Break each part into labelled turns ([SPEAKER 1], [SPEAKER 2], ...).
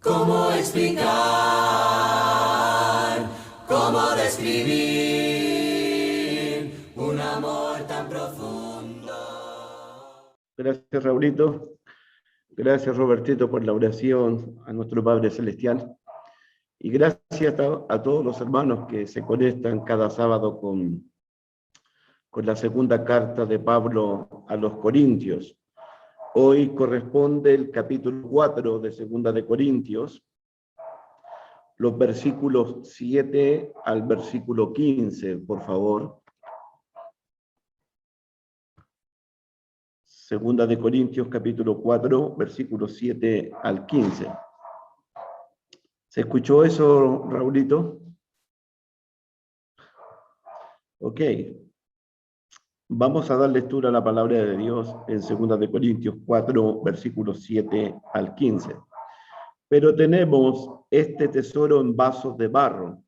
[SPEAKER 1] ¿Cómo explicar? ¿Cómo describir un amor tan profundo?
[SPEAKER 2] Gracias, Raulito. Gracias, Robertito, por la oración a nuestro Padre Celestial. Y gracias a todos los hermanos que se conectan cada sábado con la segunda carta de Pablo a los Corintios. Hoy corresponde el capítulo 4 de Segunda de Corintios, los versículos 7 al versículo 15, por favor. Segunda de Corintios, capítulo 4, versículos 7 al 15. ¿Se escuchó eso, Raulito? Ok. Vamos a dar lectura a la palabra de Dios en 2 de Corintios 4, versículos 7 al 15. Pero tenemos este tesoro en vasos de barro,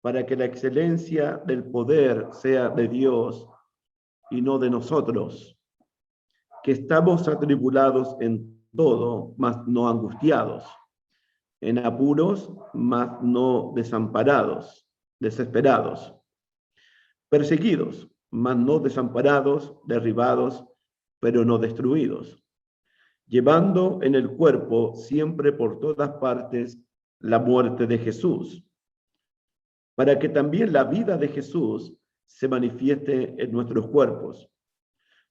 [SPEAKER 2] para que la excelencia del poder sea de Dios y no de nosotros, que estamos atribulados en todo, mas no angustiados, en apuros, mas no desamparados, desesperados, perseguidos, mas no desamparados, derribados, pero no destruidos, llevando en el cuerpo siempre por todas partes la muerte de Jesús, para que también la vida de Jesús se manifieste en nuestros cuerpos.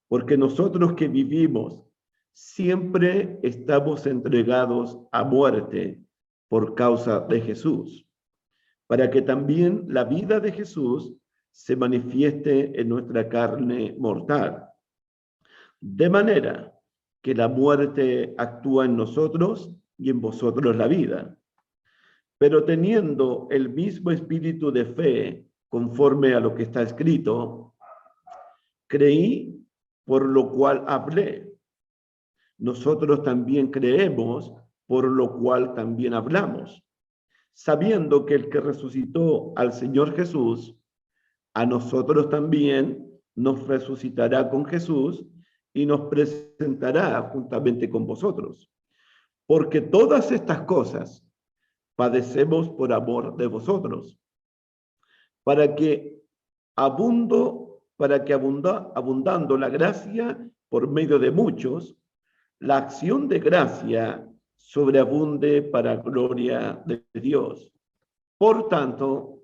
[SPEAKER 2] Porque nosotros que vivimos siempre estamos entregados a muerte por causa de Jesús, para que también la vida de Jesús se manifieste en nuestra carne mortal. De manera que la muerte actúa en nosotros y en vosotros la vida. Pero teniendo el mismo espíritu de fe, conforme a lo que está escrito, creí, por lo cual hablé. Nosotros también creemos, por lo cual también hablamos, sabiendo que el que resucitó al Señor Jesús, a nosotros también nos resucitará con Jesús y nos presentará juntamente con vosotros. Porque todas estas cosas padecemos por amor de vosotros, para que abundando la gracia por medio de muchos, la acción de gracia sobreabunde para gloria de Dios. Por tanto,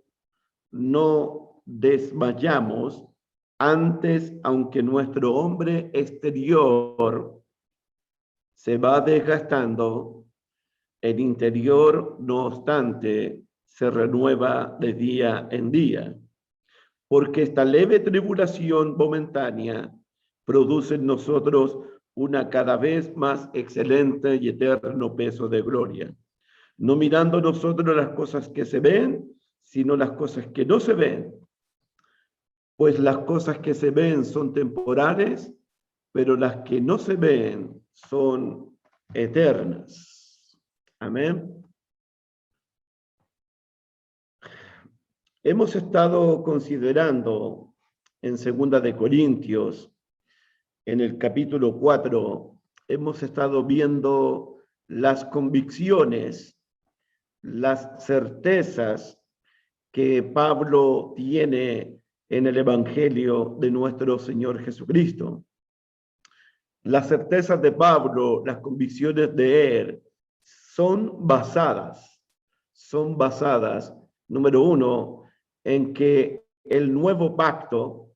[SPEAKER 2] no desmayamos, antes, aunque nuestro hombre exterior se va desgastando, el interior, no obstante, se renueva de día en día, porque esta leve tribulación momentánea produce en nosotros una cada vez más excelente y eterno peso de gloria, no mirando nosotros las cosas que se ven, sino las cosas que no se ven, pues las cosas que se ven son temporales, pero las que no se ven son eternas. Amén. Hemos estado considerando en 2 de Corintios, en el capítulo 4, hemos estado viendo las convicciones, las certezas que Pablo tiene en el Evangelio de nuestro Señor Jesucristo. Las certezas de Pablo, las convicciones de él, son basadas, número uno, en que el nuevo pacto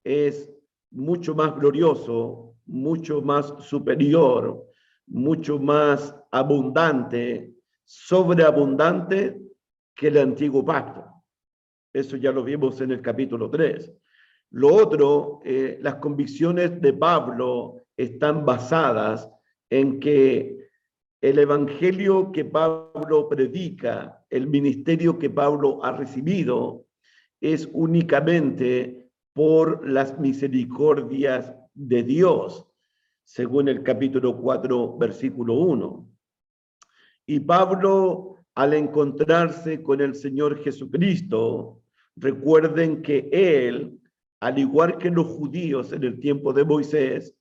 [SPEAKER 2] es mucho más glorioso, mucho más superior, mucho más abundante, sobreabundante que el antiguo pacto. Eso ya lo vimos en el capítulo 3. Lo otro, las convicciones de Pablo están basadas en que el evangelio que Pablo predica, el ministerio que Pablo ha recibido, es únicamente por las misericordias de Dios, según el capítulo 4, versículo 1. Y Pablo, al encontrarse con el Señor Jesucristo, recuerden que él, al igual que los judíos en el tiempo de Moisés,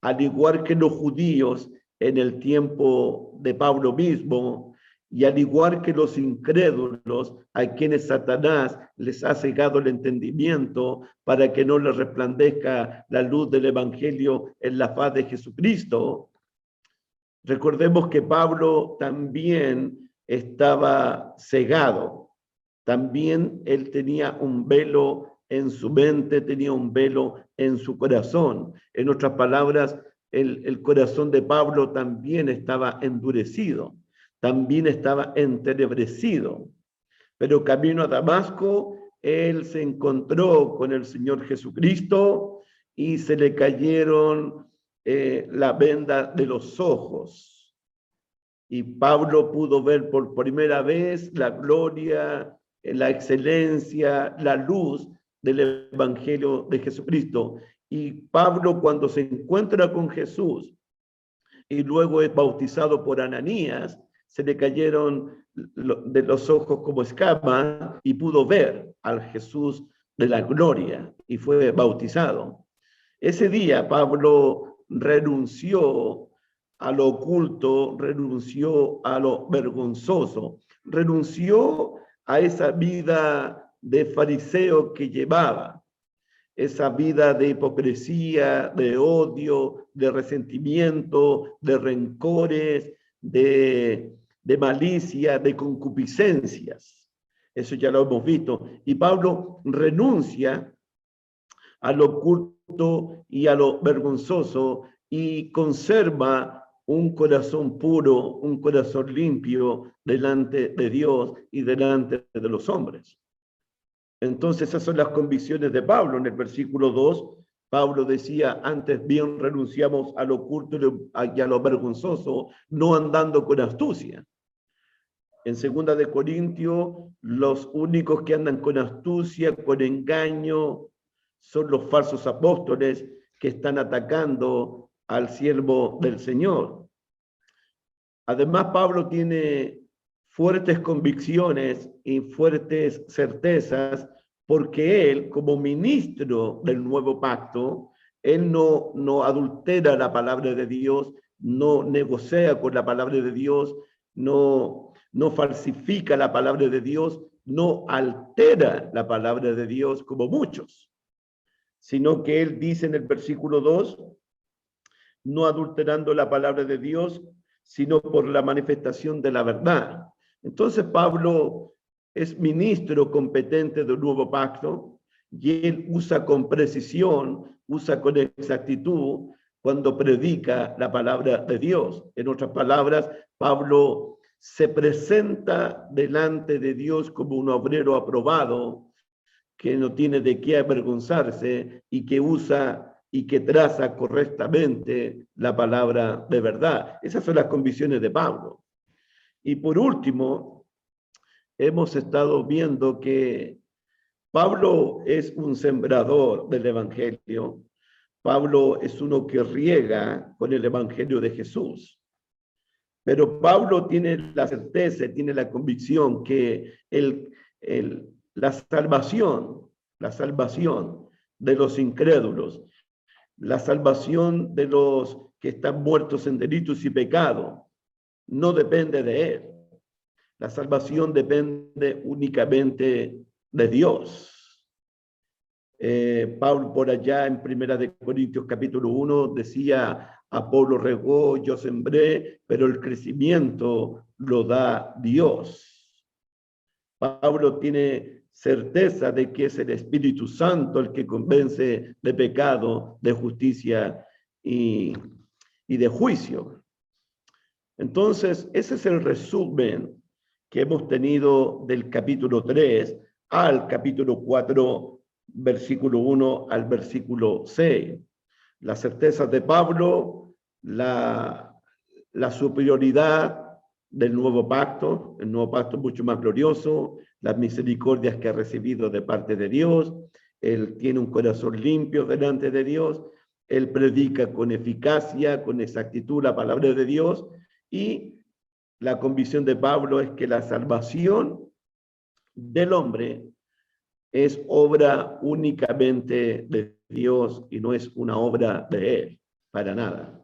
[SPEAKER 2] al igual que los judíos en el tiempo de Pablo mismo, y al igual que los incrédulos, a quienes Satanás les ha cegado el entendimiento para que no les resplandezca la luz del Evangelio en la faz de Jesucristo. Recordemos que Pablo también estaba cegado. También él tenía un velo en su mente, tenía un velo en su corazón. En otras palabras, el corazón de Pablo también estaba endurecido, también estaba entenebrecido. Pero camino a Damasco, él se encontró con el Señor Jesucristo y se le cayeron la venda de los ojos. Y Pablo pudo ver por primera vez la gloria, la excelencia, la luz del Evangelio de Jesucristo. Y Pablo, cuando se encuentra con Jesús y luego es bautizado por Ananías, se le cayeron de los ojos como escamas y pudo ver al Jesús de la gloria y fue bautizado. Ese día Pablo renunció a lo oculto, renunció a lo vergonzoso, renunció a esa vida de fariseo que llevaba, esa vida de hipocresía, de odio, de resentimiento, de rencores, de malicia, de concupiscencias. Eso ya lo hemos visto. Y Pablo renuncia a lo oculto y a lo vergonzoso y conserva un corazón puro, un corazón limpio delante de Dios y delante de los hombres. Entonces esas son las convicciones de Pablo. En el versículo 2, Pablo decía, antes bien renunciamos a lo oculto y a lo vergonzoso, no andando con astucia. En 2 de Corintios, los únicos que andan con astucia, con engaño, son los falsos apóstoles que están atacando al siervo del Señor. Además, Pablo tiene fuertes convicciones y fuertes certezas porque él, como ministro del nuevo pacto, él no adultera la palabra de Dios, no negocia con la palabra de Dios, no falsifica la palabra de Dios, no altera la palabra de Dios como muchos, sino que él dice en el versículo 2, no adulterando la palabra de Dios, sino por la manifestación de la verdad. Entonces Pablo es ministro competente del nuevo pacto y él usa con precisión, usa con exactitud cuando predica la palabra de Dios. En otras palabras, Pablo se presenta delante de Dios como un obrero aprobado que no tiene de qué avergonzarse y que usa y que traza correctamente la palabra de verdad. Esas son las convicciones de Pablo. Y por último, hemos estado viendo que Pablo es un sembrador del Evangelio. Pablo es uno que riega con el Evangelio de Jesús. Pero Pablo tiene la certeza, tiene la convicción que la salvación de los incrédulos, la salvación de los que están muertos en delitos y pecados, no depende de él. La salvación depende únicamente de Dios. Pablo por allá en 1 Corintios capítulo 1 decía, Apolo regó, yo sembré, pero el crecimiento lo da Dios. Pablo tiene certeza de que es el Espíritu Santo el que convence de pecado, de justicia y de juicio. Entonces, ese es el resumen que hemos tenido del capítulo 3 al capítulo 4, versículo 1 al versículo 6. Las certezas de Pablo, la superioridad del nuevo pacto, el nuevo pacto es mucho más glorioso, las misericordias que ha recibido de parte de Dios, él tiene un corazón limpio delante de Dios, él predica con eficacia, con exactitud la palabra de Dios, y la convicción de Pablo es que la salvación del hombre es obra únicamente de Dios y no es una obra de él, para nada.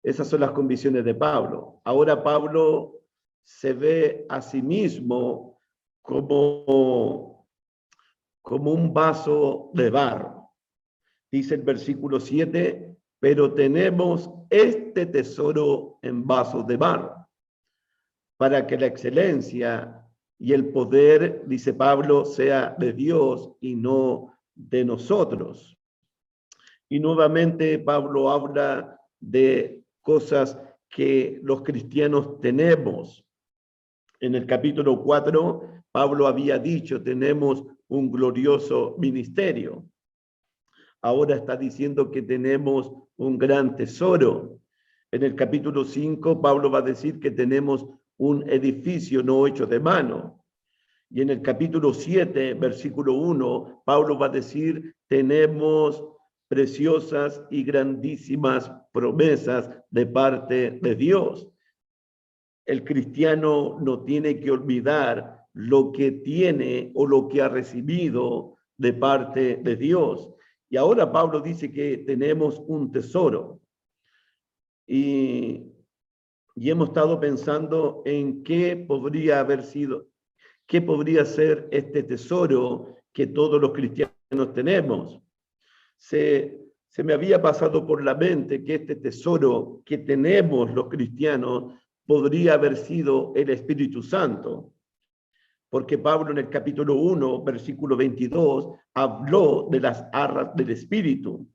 [SPEAKER 2] Esas son las convicciones de Pablo. Ahora Pablo se ve a sí mismo como un vaso de barro. Dice el versículo 7, pero tenemos este tesoro en vasos de barro, para que la excelencia y el poder, dice Pablo, sea de Dios y no de nosotros. Y nuevamente Pablo habla de cosas que los cristianos tenemos. En el capítulo 4, Pablo había dicho, tenemos un glorioso ministerio. Ahora está diciendo que tenemos un gran tesoro. En el capítulo 5, Pablo va a decir que tenemos un edificio no hecho de mano. Y en el capítulo 7, versículo 1, Pablo va a decir, tenemos preciosas y grandísimas promesas de parte de Dios. El cristiano no tiene que olvidar lo que tiene o lo que ha recibido de parte de Dios. Y ahora Pablo dice que tenemos un tesoro. Y hemos estado pensando en qué podría haber sido, qué podría ser este tesoro que todos los cristianos tenemos. Se me había pasado por la mente que este tesoro que tenemos los cristianos podría haber sido el Espíritu Santo, porque Pablo en el capítulo 1, versículo 22, habló de las arras del Espíritu.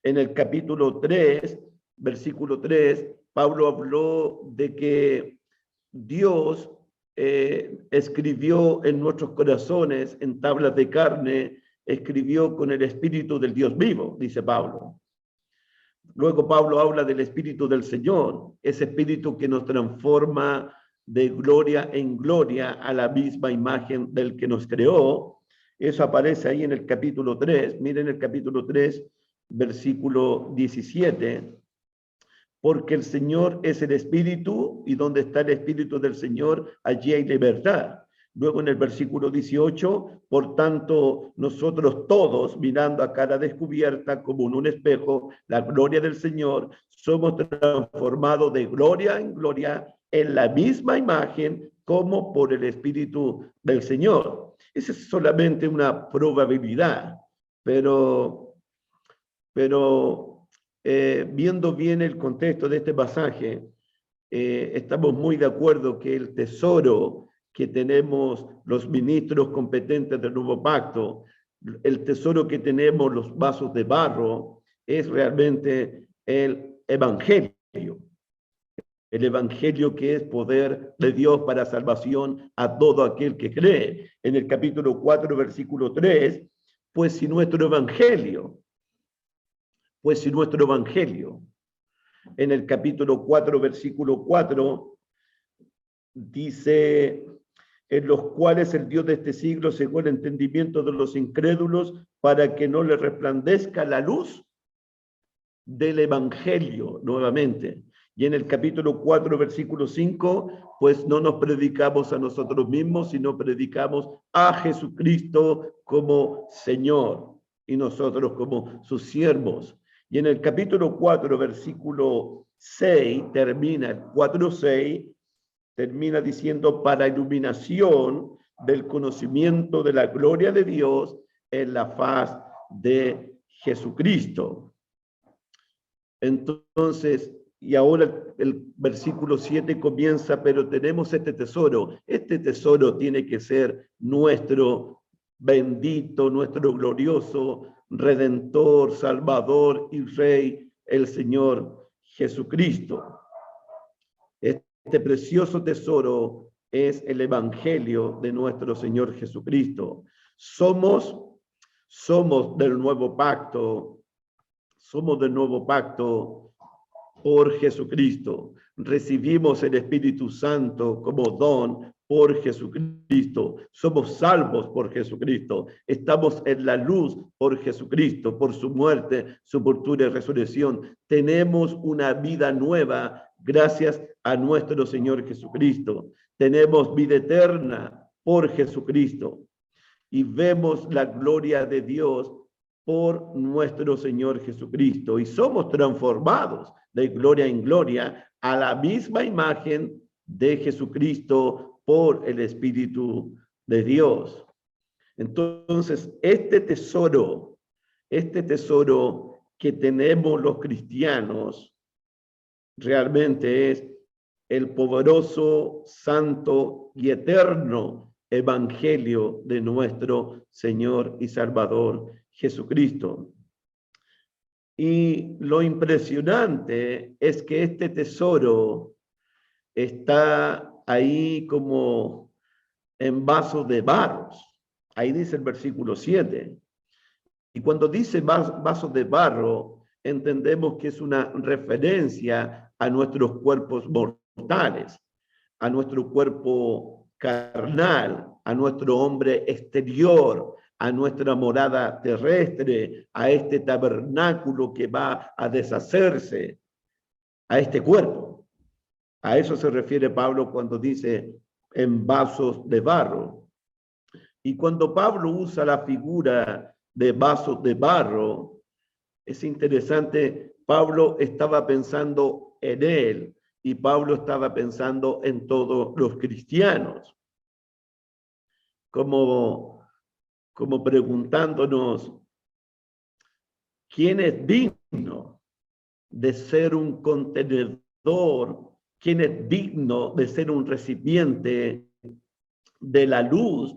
[SPEAKER 2] En el capítulo 3, versículo 3, Pablo habló de que Dios escribió en nuestros corazones, en tablas de carne, escribió con el Espíritu del Dios vivo, dice Pablo. Luego Pablo habla del Espíritu del Señor, ese Espíritu que nos transforma de gloria en gloria a la misma imagen del que nos creó. Eso aparece ahí en el capítulo 3. Miren el capítulo 3, versículo 17. Porque el Señor es el Espíritu, y donde está el Espíritu del Señor, allí hay libertad. Luego en el versículo 18, por tanto, nosotros todos, mirando a cara descubierta como en un espejo, la gloria del Señor, somos transformados de gloria en gloria en la misma imagen como por el Espíritu del Señor. Esa es solamente una probabilidad, pero viendo bien el contexto de este pasaje, estamos muy de acuerdo que el tesoro que tenemos los ministros competentes del nuevo pacto, el tesoro que tenemos los vasos de barro, es realmente el evangelio. El evangelio que es poder de Dios para salvación a todo aquel que cree. En el capítulo 4, versículo 3, pues si nuestro evangelio, en el capítulo 4, versículo 4, dice, en los cuales el Dios de este siglo cegó el entendimiento de los incrédulos para que no les resplandezca la luz del evangelio, nuevamente. Y en el capítulo 4, versículo 5, pues no nos predicamos a nosotros mismos, sino predicamos a Jesucristo como Señor y nosotros como sus siervos. Y en el capítulo 4, versículo 6, termina el 4:6, termina diciendo, para iluminación del conocimiento de la gloria de Dios en la faz de Jesucristo. Entonces, y ahora el versículo 7 comienza, pero tenemos este tesoro tiene que ser nuestro bendito, nuestro glorioso Redentor, Salvador y Rey, el Señor Jesucristo. Este precioso tesoro es el evangelio de nuestro Señor Jesucristo. Somos del nuevo pacto, por Jesucristo. Recibimos el Espíritu Santo como don por Jesucristo. Somos salvos por Jesucristo. Estamos en la luz por Jesucristo, por su muerte, sepultura y resurrección. Tenemos una vida nueva gracias a nuestro Señor Jesucristo. Tenemos vida eterna por Jesucristo. Y vemos la gloria de Dios por nuestro Señor Jesucristo y somos transformados de gloria en gloria a la misma imagen de Jesucristo por el Espíritu de Dios. Entonces, este tesoro que tenemos los cristianos, realmente es el poderoso, santo y eterno evangelio de nuestro Señor y Salvador Jesucristo. Y lo impresionante es que este tesoro está ahí como en vasos de barros. Ahí dice el versículo 7. Y cuando dice vasos de barro, entendemos que es una referencia a nuestros cuerpos mortales, a nuestro cuerpo carnal, a nuestro hombre exterior, a nuestra morada terrestre, a este tabernáculo que va a deshacerse, a este cuerpo. A eso se refiere Pablo cuando dice en vasos de barro. Y cuando Pablo usa la figura de vasos de barro, es interesante, Pablo estaba pensando en él y Pablo estaba pensando en todos los cristianos, como preguntándonos, ¿quién es digno de ser un contenedor? ¿Quién es digno de ser un recipiente de la luz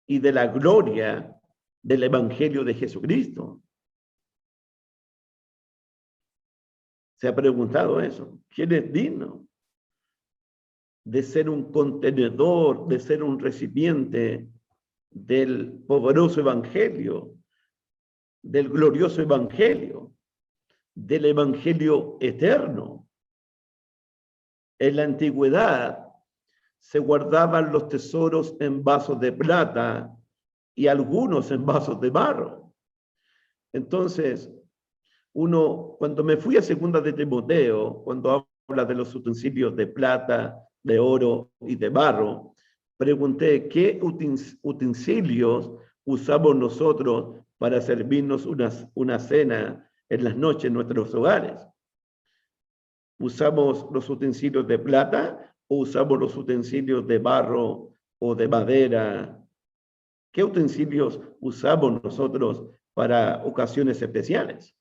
[SPEAKER 2] y de la gloria del Evangelio de Jesucristo? ¿Se ha preguntado eso? ¿Quién es digno de ser un contenedor, de ser un recipiente del poderoso Evangelio, del glorioso Evangelio, del Evangelio eterno? En la antigüedad se guardaban los tesoros en vasos de plata y algunos en vasos de barro. Entonces, cuando me fui a segunda de Timoteo, cuando habla de los utensilios de plata, de oro y de barro, pregunté qué utensilios usamos nosotros para servirnos una cena en las noches en nuestros hogares. ¿Usamos los utensilios de plata o usamos los utensilios de barro o de madera? ¿Qué utensilios usamos nosotros para ocasiones especiales?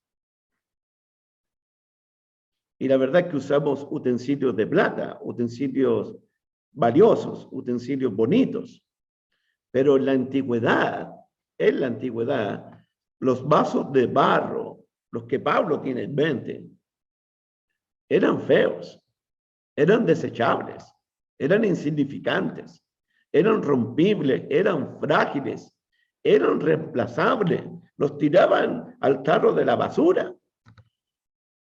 [SPEAKER 2] Y la verdad es que usamos utensilios de plata, utensilios valiosos, utensilios bonitos. Pero en la antigüedad, los vasos de barro, los que Pablo tiene en mente, eran feos, eran desechables, eran insignificantes, eran rompibles, eran frágiles, eran reemplazables, los tiraban al tarro de la basura.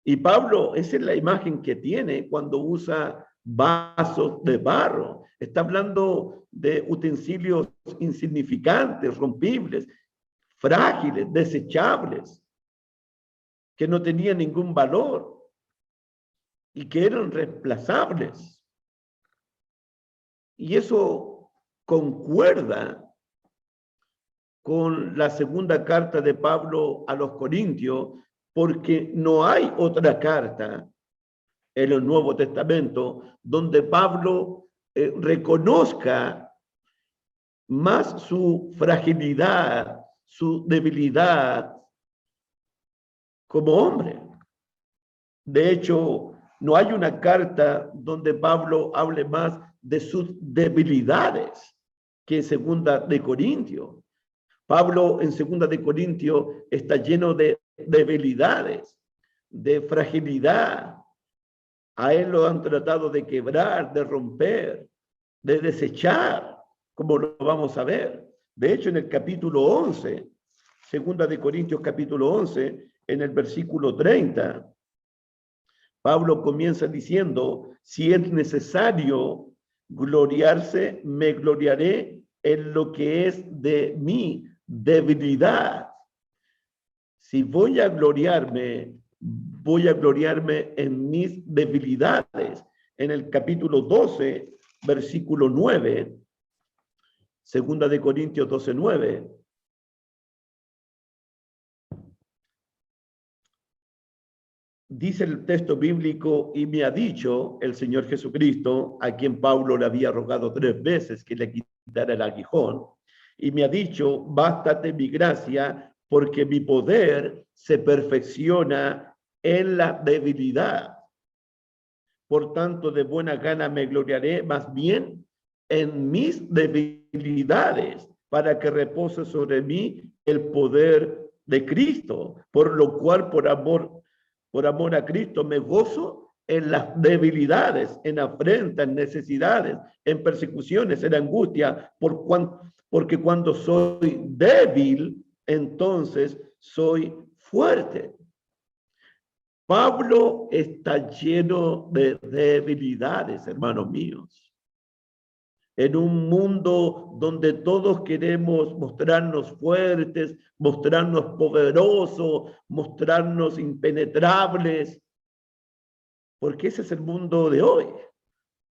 [SPEAKER 2] Y Pablo, esa es la imagen que tiene cuando usa vasos de barro. Está hablando de utensilios insignificantes, rompibles, frágiles, desechables, que no tenían ningún valor y que eran reemplazables. Y eso concuerda con la segunda carta de Pablo a los Corintios, porque no hay otra carta en el Nuevo Testamento donde Pablo reconozca más su fragilidad, su debilidad como hombre. De hecho, no hay una carta donde Pablo hable más de sus debilidades que en Segunda de Corintios. Pablo en Segunda de Corintios está lleno de debilidades, de fragilidad. A él lo han tratado de quebrar, de romper, de desechar, como lo vamos a ver. De hecho, en el capítulo 11, Segunda de Corintios capítulo 11, en el versículo 30, Pablo comienza diciendo, si es necesario gloriarse, me gloriaré en lo que es de mi debilidad. Si voy a gloriarme en mis debilidades. En el capítulo 12, versículo 9, Segunda de Corintios 12, 9. dice el texto bíblico, y me ha dicho el Señor Jesucristo, a quien Pablo le había rogado 3 veces que le quitara el aguijón, y me ha dicho, bástate mi gracia, porque mi poder se perfecciona en la debilidad. Por tanto, de buena gana me gloriaré más bien en mis debilidades, para que repose sobre mí el poder de Cristo, por lo cual por amor a Cristo me gozo en las debilidades, en afrentas, en necesidades, en persecuciones, en angustia, porque cuando soy débil, entonces soy fuerte. Pablo está lleno de debilidades, hermanos míos. En un mundo donde todos queremos mostrarnos fuertes, mostrarnos poderosos, mostrarnos impenetrables, porque ese es el mundo de hoy.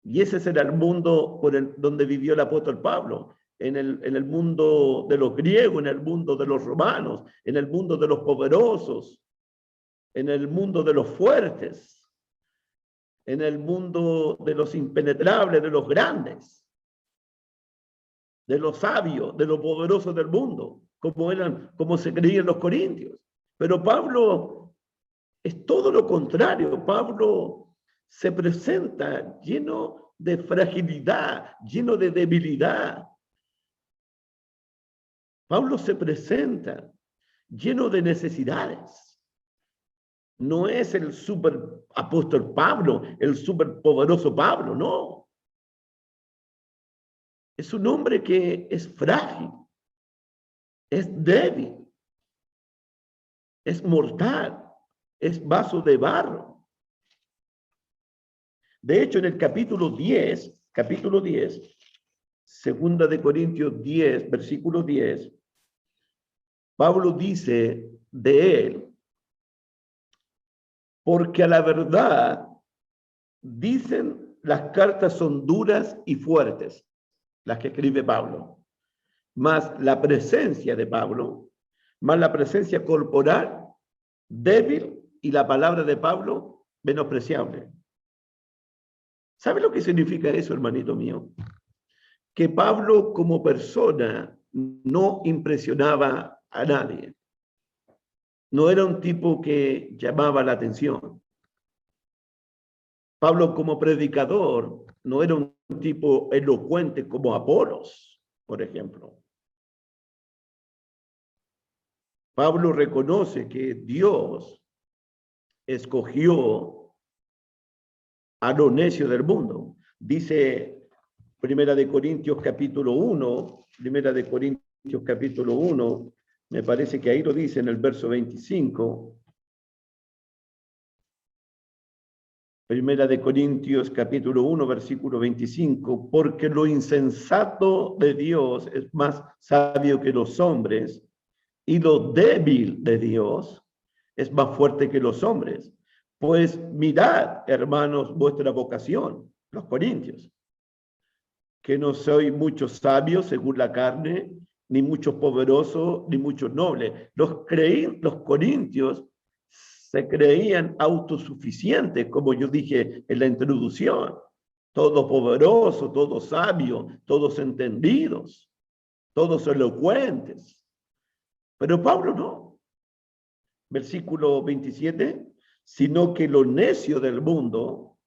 [SPEAKER 2] Y ese será el mundo donde vivió el apóstol Pablo, en el mundo de los griegos, en el mundo de los romanos, en el mundo de los poderosos, en el mundo de los fuertes, en el mundo de los impenetrables, de los grandes, de los sabios, de los poderosos del mundo, como se creían los corintios. Pero Pablo es todo lo contrario. Pablo se presenta lleno de fragilidad, lleno de debilidad. Pablo se presenta lleno de necesidades. No es el super apóstol Pablo, el super poderoso Pablo, no. Es un hombre que es frágil, es débil, es mortal, es vaso de barro. De hecho, en el capítulo 10, segunda de Corintios 10, versículo 10, Pablo dice de él, porque a la verdad, dicen, las cartas son duras y fuertes, las que escribe Pablo, más la presencia de Pablo, más la presencia corporal, débil, y la palabra de Pablo, menospreciable. ¿Sabe lo que significa eso, hermanito mío? Que Pablo como persona no impresionaba a nadie. No era un tipo que llamaba la atención. Pablo como predicador no era un tipo elocuente como Apolos, por ejemplo. Pablo reconoce que Dios escogió a lo necio del mundo. Dice Primera de Corintios capítulo 1, me parece que ahí lo dice en el verso 25. Primera de Corintios capítulo 1, versículo 25, porque lo insensato de Dios es más sabio que los hombres, y lo débil de Dios es más fuerte que los hombres. Pues mirad, hermanos, vuestra vocación, los corintios, que no soy muchos sabios según la carne, ni muchos poderosos, ni muchos nobles. Los corintios se creían autosuficientes, como yo dije en la introducción, todos poderosos, todos sabios, todos entendidos, todos elocuentes. Pero Pablo no. Versículo 27, sino que lo necio del mundo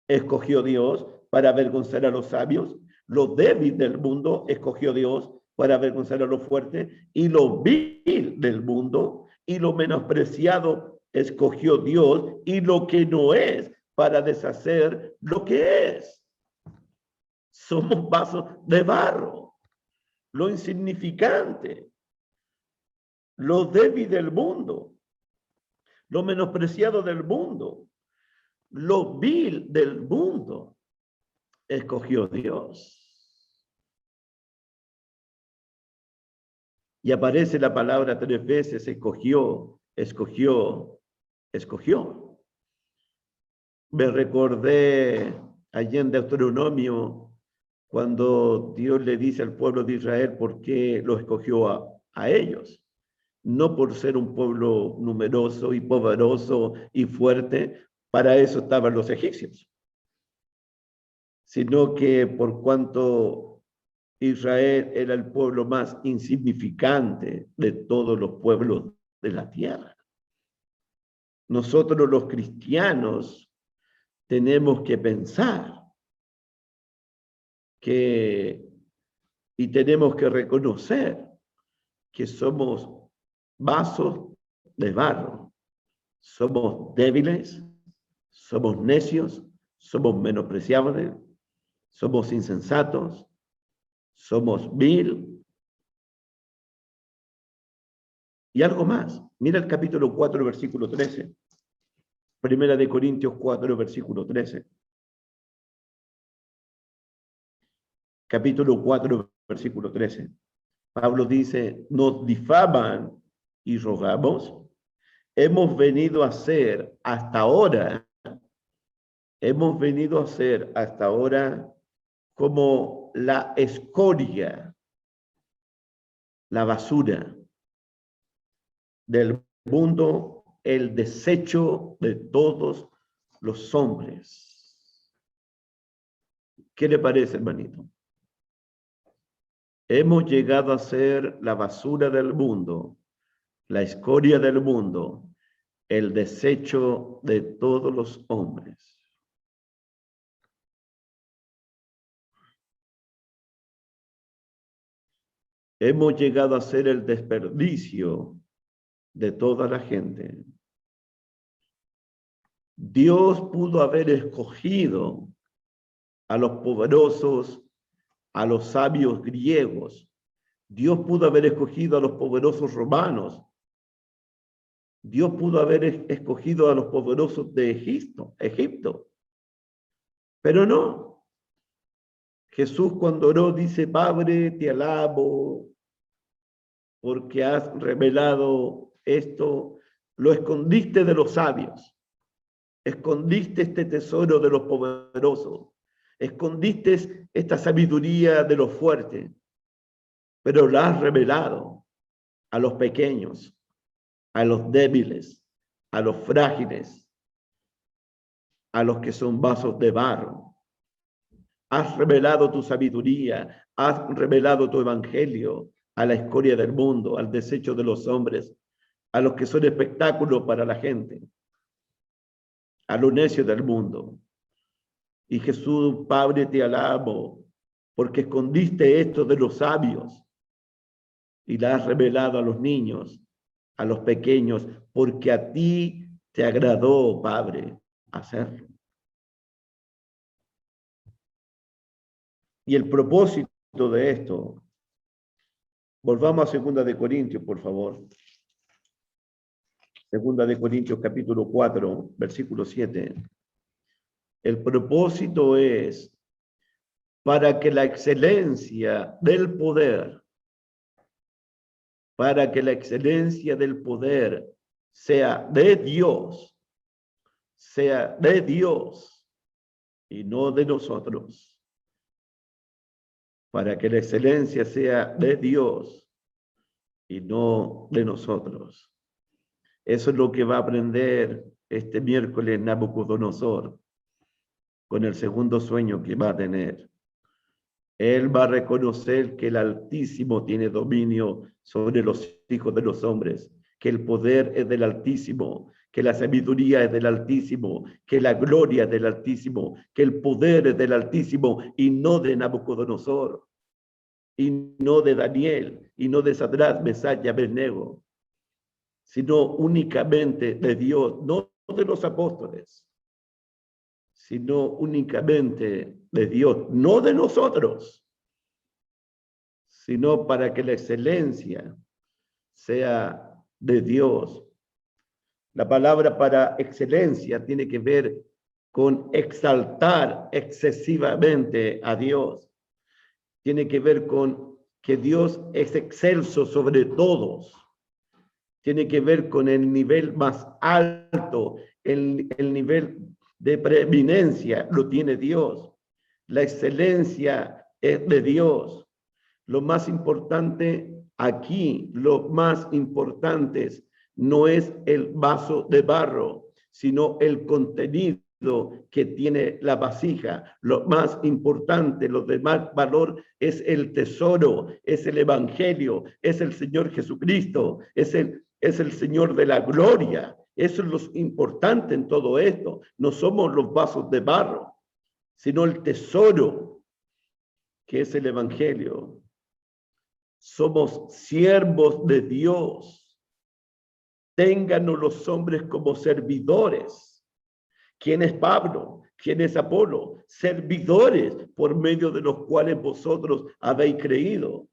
[SPEAKER 2] escogió Dios para avergonzar a los sabios, lo débil del mundo escogió Dios para avergonzar a los fuertes, y lo vil del mundo y lo menospreciado escogió Dios, y lo que no es para deshacer lo que es. Somos vasos de barro, lo insignificante, lo débil del mundo, lo menospreciado del mundo, lo vil del mundo, escogió Dios. Y aparece la palabra 3 veces, escogió, escogió, escogió. Me recordé allí en Deuteronomio, cuando Dios le dice al pueblo de Israel por qué lo escogió a ellos. no por ser un pueblo numeroso y poderoso y fuerte, para eso estaban los egipcios, sino que por cuanto Israel era el pueblo más insignificante de todos los pueblos de la tierra. Nosotros los cristianos tenemos que pensar y tenemos que reconocer que somos vasos de barro. Somos débiles, somos necios, somos menospreciables, somos insensatos, somos vil. Y algo más. Mira el capítulo 4, versículo 13. Primera de Corintios 4, versículo 13. Capítulo 4, versículo 13. Pablo dice, nos difaman y rogamos. Hemos venido a ser hasta ahora como la escoria, la basura del mundo, el desecho de todos los hombres. ¿Qué le parece, hermanito? Hemos llegado a ser la basura del mundo, la escoria del mundo, el desecho de todos los hombres. Hemos llegado a ser el desperdicio de toda la gente. Dios pudo haber escogido a los poderosos, a los sabios griegos. Dios pudo haber escogido a los poderosos romanos. Dios pudo haber escogido a los poderosos de Egipto. Pero no. Jesús cuando oró dice, Padre, te alabo porque has revelado esto, lo escondiste de los sabios, escondiste este tesoro de los poderosos, escondiste esta sabiduría de los fuertes, pero la has revelado a los pequeños, a los débiles, a los frágiles, a los que son vasos de barro. Has revelado tu sabiduría, has revelado tu evangelio a la escoria del mundo, al desecho de los hombres, a los que son espectáculos para la gente, a los necios del mundo. Y Jesús, Padre, te alabo, porque escondiste esto de los sabios y la has revelado a los niños, a los pequeños, porque a ti te agradó, Padre, hacerlo. Y el propósito de esto, volvamos a 2 de Corintios, por favor. 2 de Corintios, capítulo 4, versículo 7. El propósito es para que la excelencia del poder, sea de Dios y no de nosotros. Para que la excelencia sea de Dios y no de nosotros. Eso es lo que va a aprender este miércoles Nabucodonosor con el segundo sueño que va a tener. Él va a reconocer que el Altísimo tiene dominio sobre los hijos de los hombres, que el poder es del Altísimo, que la sabiduría es del Altísimo, que la gloria es del Altísimo, que el poder es del Altísimo y no de Nabucodonosor, y no de Daniel, y no de Sadrach, Mesach y Abednego, sino únicamente de Dios, no de los apóstoles, sino únicamente de Dios, no de nosotros, sino para que la excelencia sea de Dios. La palabra para excelencia tiene que ver con exaltar excesivamente a Dios. Tiene que ver con que Dios es excelso sobre todos. Tiene que ver con el nivel más alto, el nivel de preeminencia lo tiene Dios. La excelencia es de Dios. Lo más importante Aquí lo más importante no es el vaso de barro, sino el contenido que tiene la vasija. Lo más importante, lo de más valor es el tesoro, es el evangelio, es el Señor Jesucristo, es el Señor de la gloria. Eso es lo importante en todo esto. No somos los vasos de barro, sino el tesoro, que es el evangelio. Somos siervos de Dios. Ténganos los hombres como servidores. ¿Quién es Pablo? ¿Quién es Apolo? Servidores por medio de los cuales vosotros habéis creído.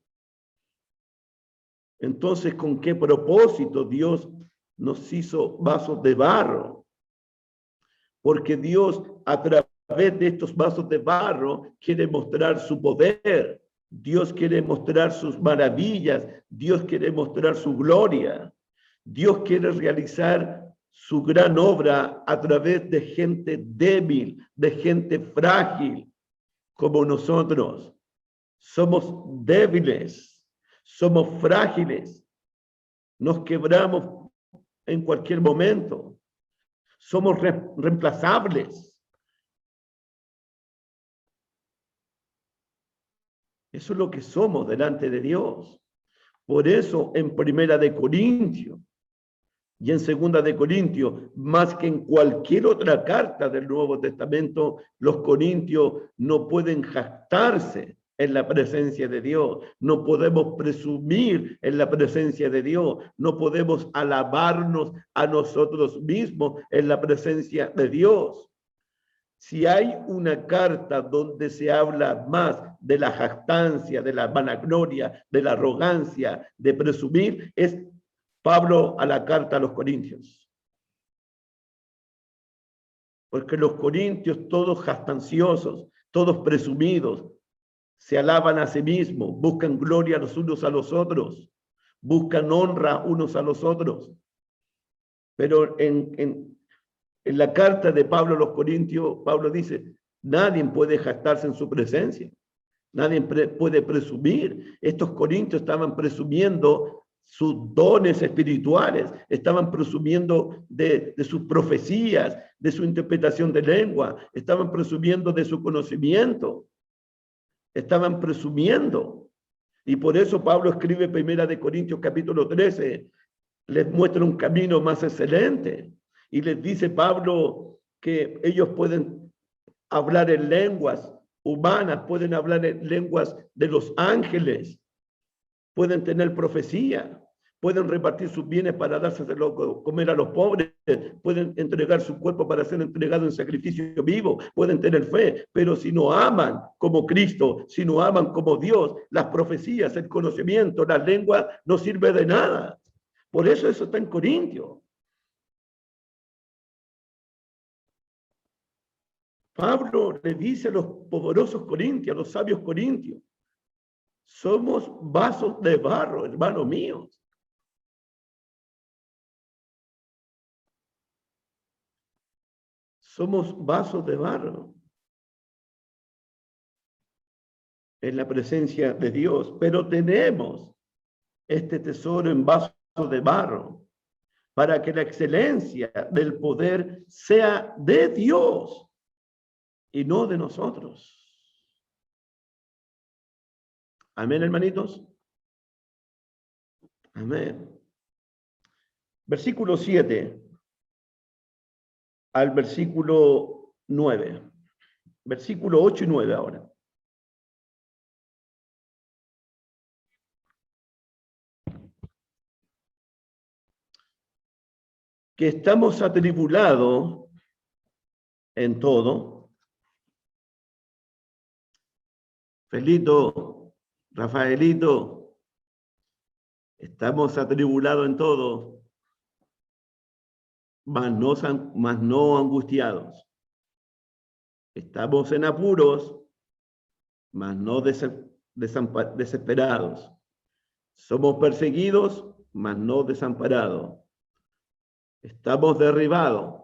[SPEAKER 2] Entonces, ¿con qué propósito Dios nos hizo vasos de barro? Porque Dios, a través de estos vasos de barro, quiere mostrar su poder. Dios quiere mostrar sus maravillas. Dios quiere mostrar su gloria. Dios quiere realizar su gran obra a través de gente débil, de gente frágil, como nosotros. Somos débiles, somos frágiles, nos quebramos en cualquier momento, somos reemplazables. Eso es lo que somos delante de Dios. Por eso en Primera de Corintios y en Segunda de Corintios, más que en cualquier otra carta del Nuevo Testamento, los corintios no pueden jactarse en la presencia de Dios, no podemos presumir en la presencia de Dios, no podemos alabarnos a nosotros mismos en la presencia de Dios. Si hay una carta donde se habla más de la jactancia, de la vanagloria, de la arrogancia, de presumir, es Pablo a la carta a los Corintios. Porque los corintios, todos jactanciosos, todos presumidos, se alaban a sí mismos, buscan gloria los unos a los otros, buscan honra unos a los otros. Pero en la carta de Pablo a los Corintios, Pablo dice, nadie puede jactarse en su presencia, nadie puede presumir. Estos corintios estaban presumiendo sus dones espirituales, estaban presumiendo de sus profecías, de su interpretación de lengua, estaban presumiendo de su conocimiento, estaban presumiendo. Y por eso Pablo escribe Primera de Corintios capítulo 13, les muestra un camino más excelente. Y les dice Pablo que ellos pueden hablar en lenguas humanas, pueden hablar en lenguas de los ángeles, pueden tener profecía, pueden repartir sus bienes para dárselo comer a los pobres, pueden entregar su cuerpo para ser entregado en sacrificio vivo, pueden tener fe, pero si no aman como Cristo, si no aman como Dios, las profecías, el conocimiento, la lengua no sirve de nada. Por eso está en Corintios. Pablo le dice a los poderosos corintios, a los sabios corintios, somos vasos de barro, hermanos míos. Somos vasos de barro en la presencia de Dios, pero tenemos este tesoro en vasos de barro para que la excelencia del poder sea de Dios y no de nosotros. Amén, hermanitos. Amén. Versículo 7 al versículo 9. Versículo 8 y 9 ahora. Que estamos atribulados en todo. Felito, Rafaelito, estamos atribulados en todo, mas no angustiados. Estamos en apuros, mas no desesperados. Somos perseguidos, mas no desamparados. Estamos derribados,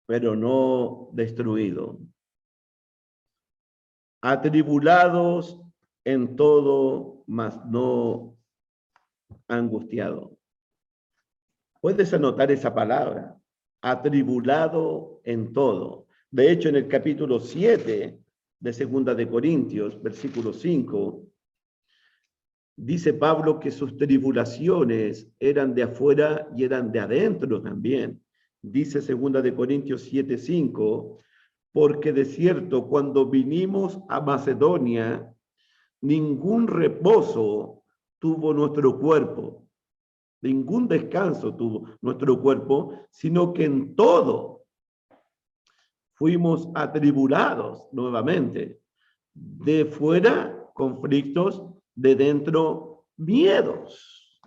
[SPEAKER 2] pero no destruidos. Atribulados en todo, mas no angustiado. Puedes anotar esa palabra, atribulado en todo. De hecho, en el capítulo 7 de Segunda de Corintios, versículo 5, dice Pablo que sus tribulaciones eran de afuera y eran de adentro también. Dice Segunda de Corintios 7:5, porque de cierto, cuando vinimos a Macedonia, ningún reposo tuvo nuestro cuerpo, ningún descanso tuvo nuestro cuerpo, sino que en todo fuimos atribulados nuevamente. De fuera, conflictos; de dentro, miedos.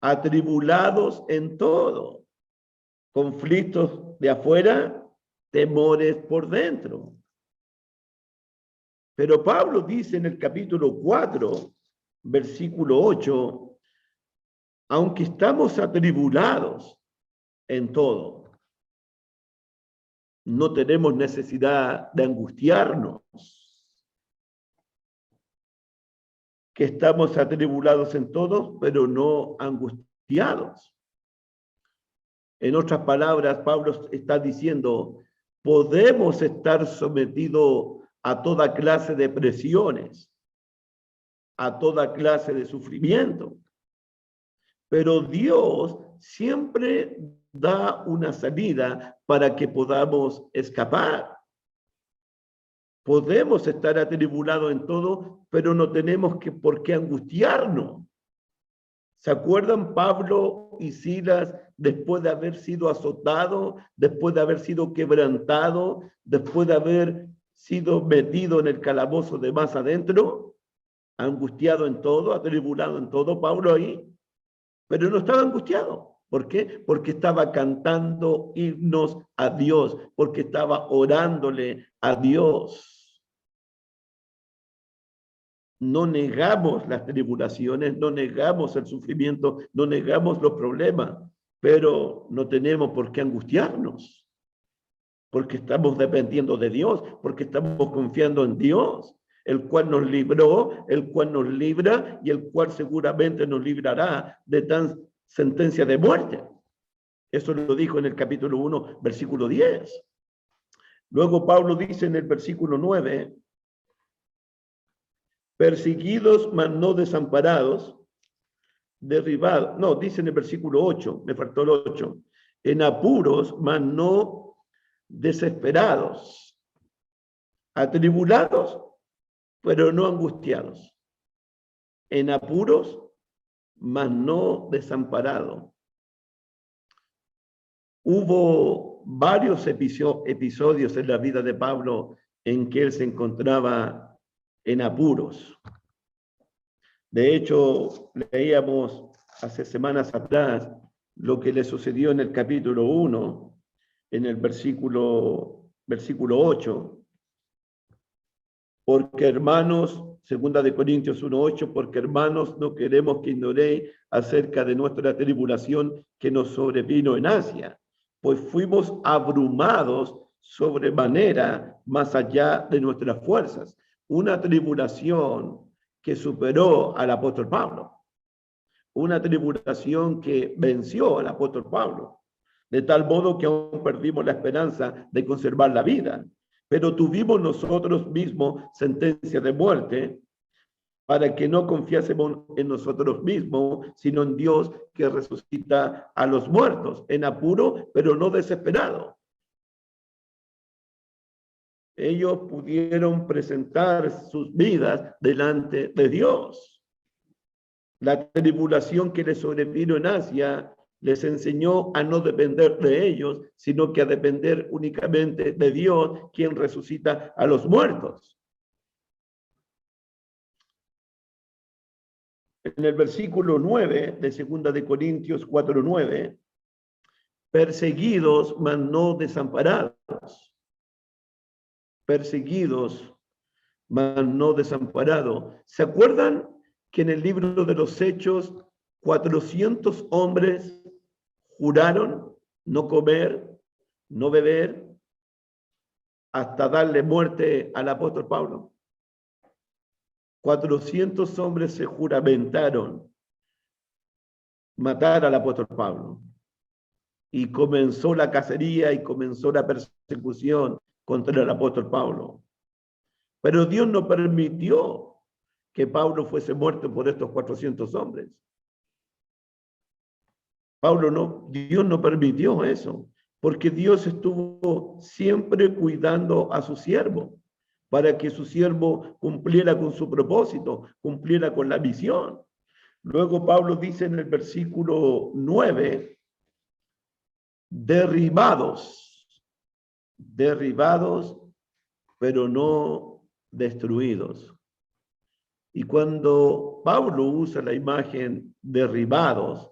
[SPEAKER 2] Atribulados en todo. Conflictos de afuera, temores por dentro. Pero Pablo dice en el capítulo 4, versículo 8, aunque estamos atribulados en todo, no tenemos necesidad de angustiarnos. Que estamos atribulados en todo, pero no angustiados. En otras palabras, Pablo está diciendo, podemos estar sometidos a toda clase de presiones, a toda clase de sufrimiento, pero Dios siempre da una salida para que podamos escapar. Podemos estar atribulados en todo, pero no tenemos por qué angustiarnos. ¿Se acuerdan Pablo y Silas después de haber sido azotados, después de haber sido quebrantados, después de haber sido metido en el calabozo de más adentro? Angustiado en todo, atribulado en todo, Pablo ahí, pero no estaba angustiado. ¿Por qué? Porque estaba cantando himnos a Dios, porque estaba orándole a Dios. No negamos las tribulaciones, no negamos el sufrimiento, no negamos los problemas, pero no tenemos por qué angustiarnos, porque estamos dependiendo de Dios, porque estamos confiando en Dios, el cual nos libró, el cual nos libra y el cual seguramente nos librará de tan sentencia de muerte. Eso lo dijo en el capítulo 1, versículo 10. Luego Pablo dice en el versículo 9, perseguidos, mas no desamparados, derribados. No, dice en el versículo 8, me faltó el 8. En apuros, mas no desesperados. Atribulados, pero no angustiados. En apuros, mas no desamparados. Hubo varios episodios en la vida de Pablo en que él se encontraba en apuros. De hecho, leíamos hace semanas atrás lo que le sucedió en el capítulo 1, en el versículo 8. Porque hermanos, segunda de Corintios 1:8, porque hermanos, no queremos que ignoréis acerca de nuestra tribulación que nos sobrevino en Asia, pues fuimos abrumados sobremanera más allá de nuestras fuerzas. Una tribulación que superó al apóstol Pablo. Una tribulación que venció al apóstol Pablo. De tal modo que aún perdimos la esperanza de conservar la vida. Pero tuvimos nosotros mismos sentencia de muerte para que no confiásemos en nosotros mismos, sino en Dios que resucita a los muertos. En apuro, pero no desesperado. Ellos pudieron presentar sus vidas delante de Dios. La tribulación que les sobrevino en Asia les enseñó a no depender de ellos, sino que a depender únicamente de Dios, quien resucita a los muertos. En el versículo 9 de 2 de Corintios 4:9, perseguidos, mas no desamparados. Perseguidos, mas no desamparados. ¿Se acuerdan que en el libro de los Hechos 400 hombres juraron no comer, no beber, hasta darle muerte al apóstol Pablo? 400 hombres se juramentaron matar al apóstol Pablo. Y comenzó la cacería y comenzó la persecución contra el apóstol Pablo. Pero Dios no permitió que Pablo fuese muerto por estos 400 hombres. Dios no permitió eso, porque Dios estuvo siempre cuidando a su siervo, para que su siervo cumpliera con su propósito, cumpliera con la misión. Luego Pablo dice en el versículo 9, derribados, pero no destruidos. Y cuando Pablo usa la imagen derribados,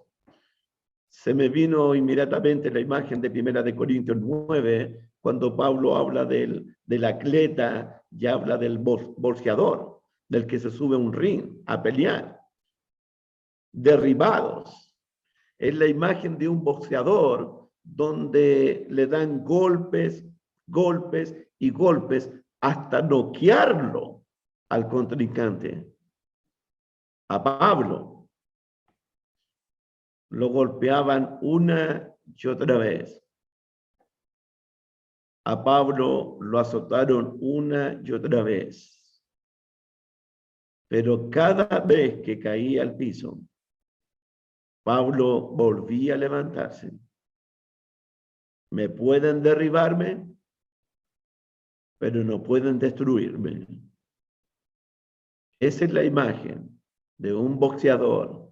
[SPEAKER 2] se me vino inmediatamente la imagen de 1 Corintios 9, cuando Pablo habla del atleta y habla del boxeador, del que se sube a un ring a pelear. Derribados. Es la imagen de un boxeador donde le dan golpes y golpes hasta noquearlo al contrincante. A Pablo lo golpeaban una y otra vez. A Pablo lo azotaron una y otra vez. Pero cada vez que caía al piso, Pablo volvía a levantarse. Me pueden derribarme, pero no pueden destruirme. Esa es la imagen de un boxeador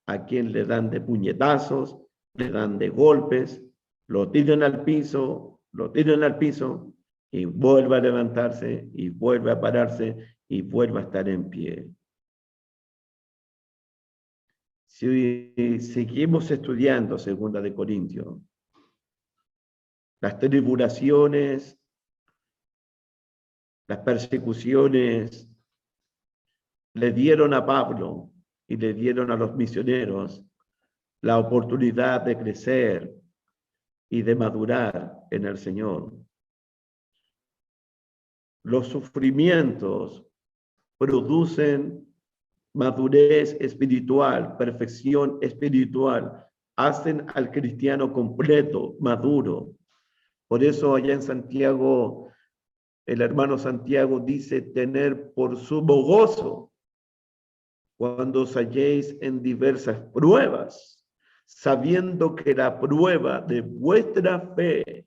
[SPEAKER 2] a quien le dan de puñetazos, le dan de golpes, lo tiran al piso y vuelve a levantarse y vuelve a pararse y vuelve a estar en pie. Si seguimos estudiando 2 Corintios, las tribulaciones, las persecuciones le dieron a Pablo y le dieron a los misioneros la oportunidad de crecer y de madurar en el Señor. Los sufrimientos producen madurez espiritual, perfección espiritual, hacen al cristiano completo, maduro. Por eso allá en Santiago, el hermano Santiago dice tener por sumo gozo cuando os halléis en diversas pruebas, sabiendo que la prueba de vuestra fe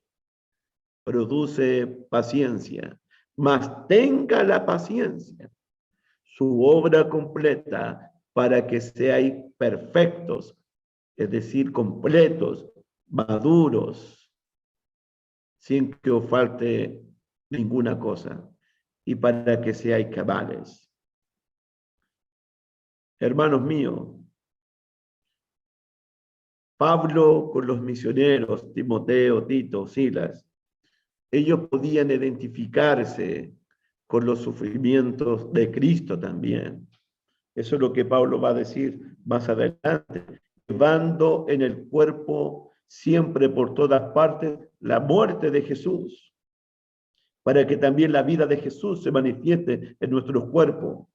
[SPEAKER 2] produce paciencia, mas tenga la paciencia su obra completa para que seáis perfectos, es decir, completos, maduros, sin que os falte ninguna cosa, y para que seáis cabales. Hermanos míos, Pablo con los misioneros, Timoteo, Tito, Silas, ellos podían identificarse con los sufrimientos de Cristo también. Eso es lo que Pablo va a decir más adelante, llevando en el cuerpo siempre por todas partes la muerte de Jesús, para que también la vida de Jesús se manifieste en nuestros cuerpos,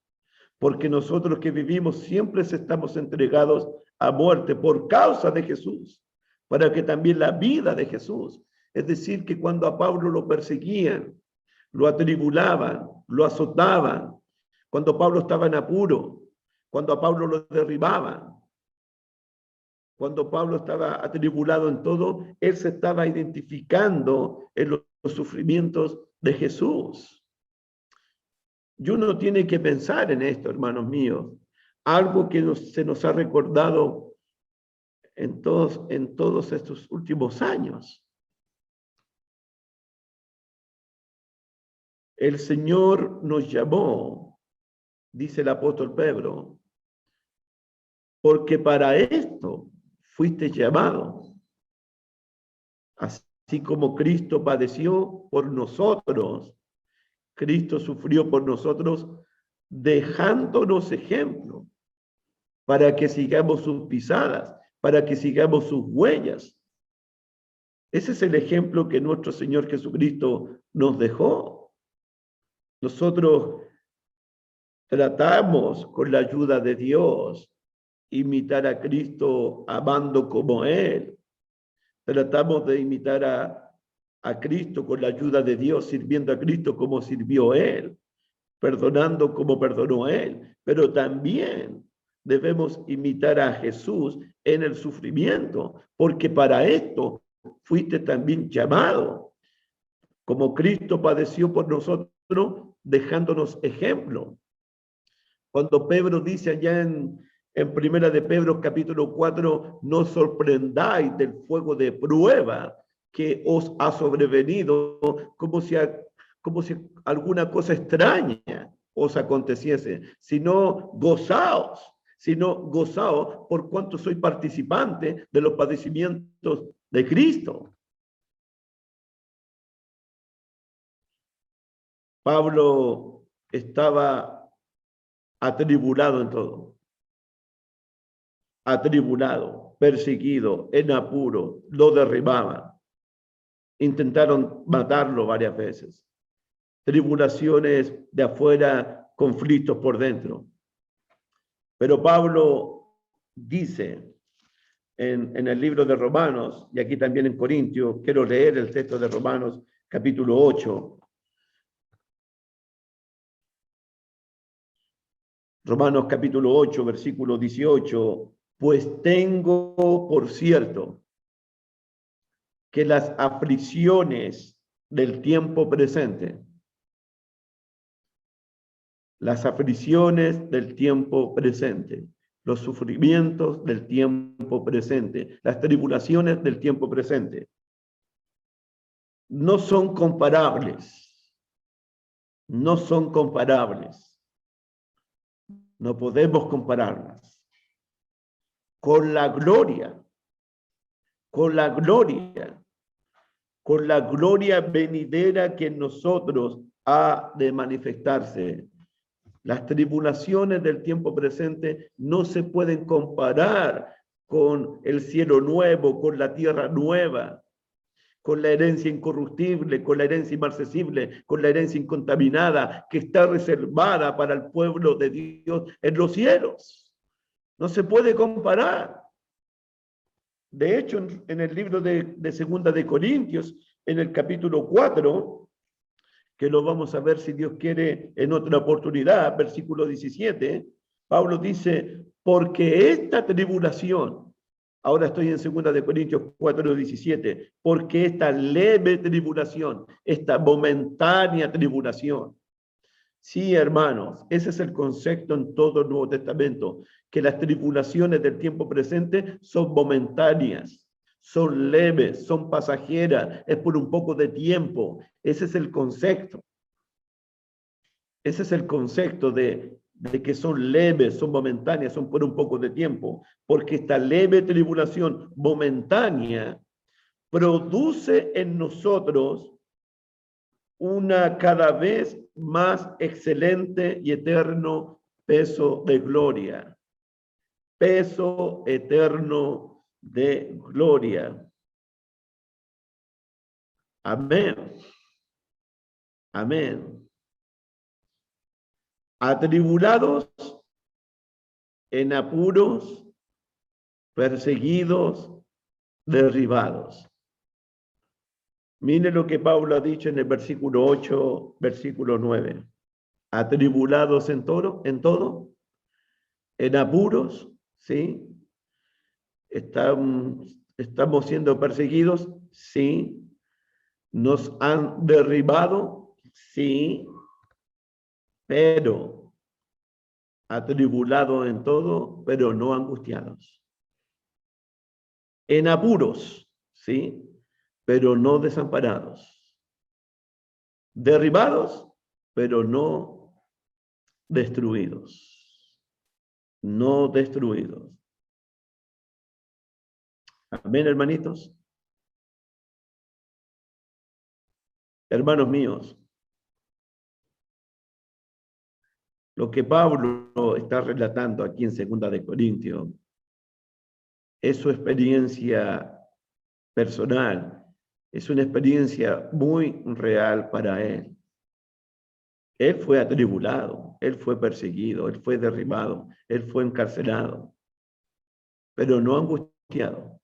[SPEAKER 2] porque nosotros que vivimos siempre estamos entregados a muerte por causa de Jesús, para que también la vida de Jesús, es decir, que cuando a Pablo lo perseguían, lo atribulaban, lo azotaban, cuando Pablo estaba en apuro, cuando a Pablo lo derribaban, cuando Pablo estaba atribulado en todo, él se estaba identificando en los sufrimientos de Jesús. Y uno tiene que pensar en esto, hermanos míos, algo que se nos ha recordado en todos estos últimos años. El Señor nos llamó, dice el apóstol Pedro, porque para esto fuiste llamado. Así como Cristo padeció por nosotros, Cristo sufrió por nosotros, dejándonos ejemplo para que sigamos sus pisadas, para que sigamos sus huellas. Ese es el ejemplo que nuestro Señor Jesucristo nos dejó. Nosotros tratamos con la ayuda de Dios imitar a Cristo amando como Él. Tratamos de imitar a Cristo con la ayuda de Dios, sirviendo a Cristo como sirvió Él, perdonando como perdonó Él. Pero también debemos imitar a Jesús en el sufrimiento, porque para esto fuiste también llamado. Como Cristo padeció por nosotros, dejándonos ejemplo. Cuando Pedro dice allá en Primera de Pedro, capítulo 4, no os sorprendáis del fuego de prueba que os ha sobrevenido, como si alguna cosa extraña os aconteciese, sino gozaos por cuanto soy participante de los padecimientos de Cristo. Pablo estaba atribulado en todo. Atribulado, perseguido, en apuro, lo derribaban. Intentaron matarlo varias veces. Tribulaciones de afuera, conflictos por dentro. Pero Pablo dice en el libro de Romanos, y aquí también en Corintios, quiero leer el texto de Romanos, capítulo 8. Romanos capítulo 8, versículo 18. Pues tengo por cierto que las aflicciones del tiempo presente, los sufrimientos del tiempo presente, las tribulaciones del tiempo presente, no son comparables. No son comparables. No podemos compararlas con la gloria venidera que en nosotros ha de manifestarse. Las tribulaciones del tiempo presente no se pueden comparar con el cielo nuevo, con la tierra nueva, con la herencia incorruptible, con la herencia inmarcesible, con la herencia incontaminada que está reservada para el pueblo de Dios en los cielos. No se puede comparar. De hecho, en el libro de Segunda de Corintios, en el capítulo 4, que lo vamos a ver si Dios quiere en otra oportunidad, versículo 17, Pablo dice, porque esta tribulación, ahora estoy en Segunda de Corintios 4, 17, porque esta leve tribulación, esta momentánea tribulación. Sí, hermanos, ese es el concepto en todo el Nuevo Testamento, que las tribulaciones del tiempo presente son momentáneas, son leves, son pasajeras, es por un poco de tiempo. Ese es el concepto. Ese es el concepto de que son leves, son momentáneas, son por un poco de tiempo, porque esta leve tribulación momentánea produce en nosotros una cada vez más excelente y eterno peso de gloria. Peso eterno de gloria. Amén. Amén. Atribulados, en apuros, perseguidos, derribados. Mire lo que Pablo ha dicho en el versículo 8, versículo 9. Atribulados en todo, en apuros, ¿sí? Estamos siendo perseguidos, sí. Nos han derribado, sí. Pero atribulados en todo, pero no angustiados. En apuros, ¿sí? Pero no desamparados. Derribados, pero no destruidos. No destruidos. Amén, hermanitos. Hermanos míos, lo que Pablo está relatando aquí en Segunda de Corintios es su experiencia personal, es una experiencia muy real para él. Él fue atribulado, él fue perseguido, él fue derribado, él fue encarcelado. pero no angustiado,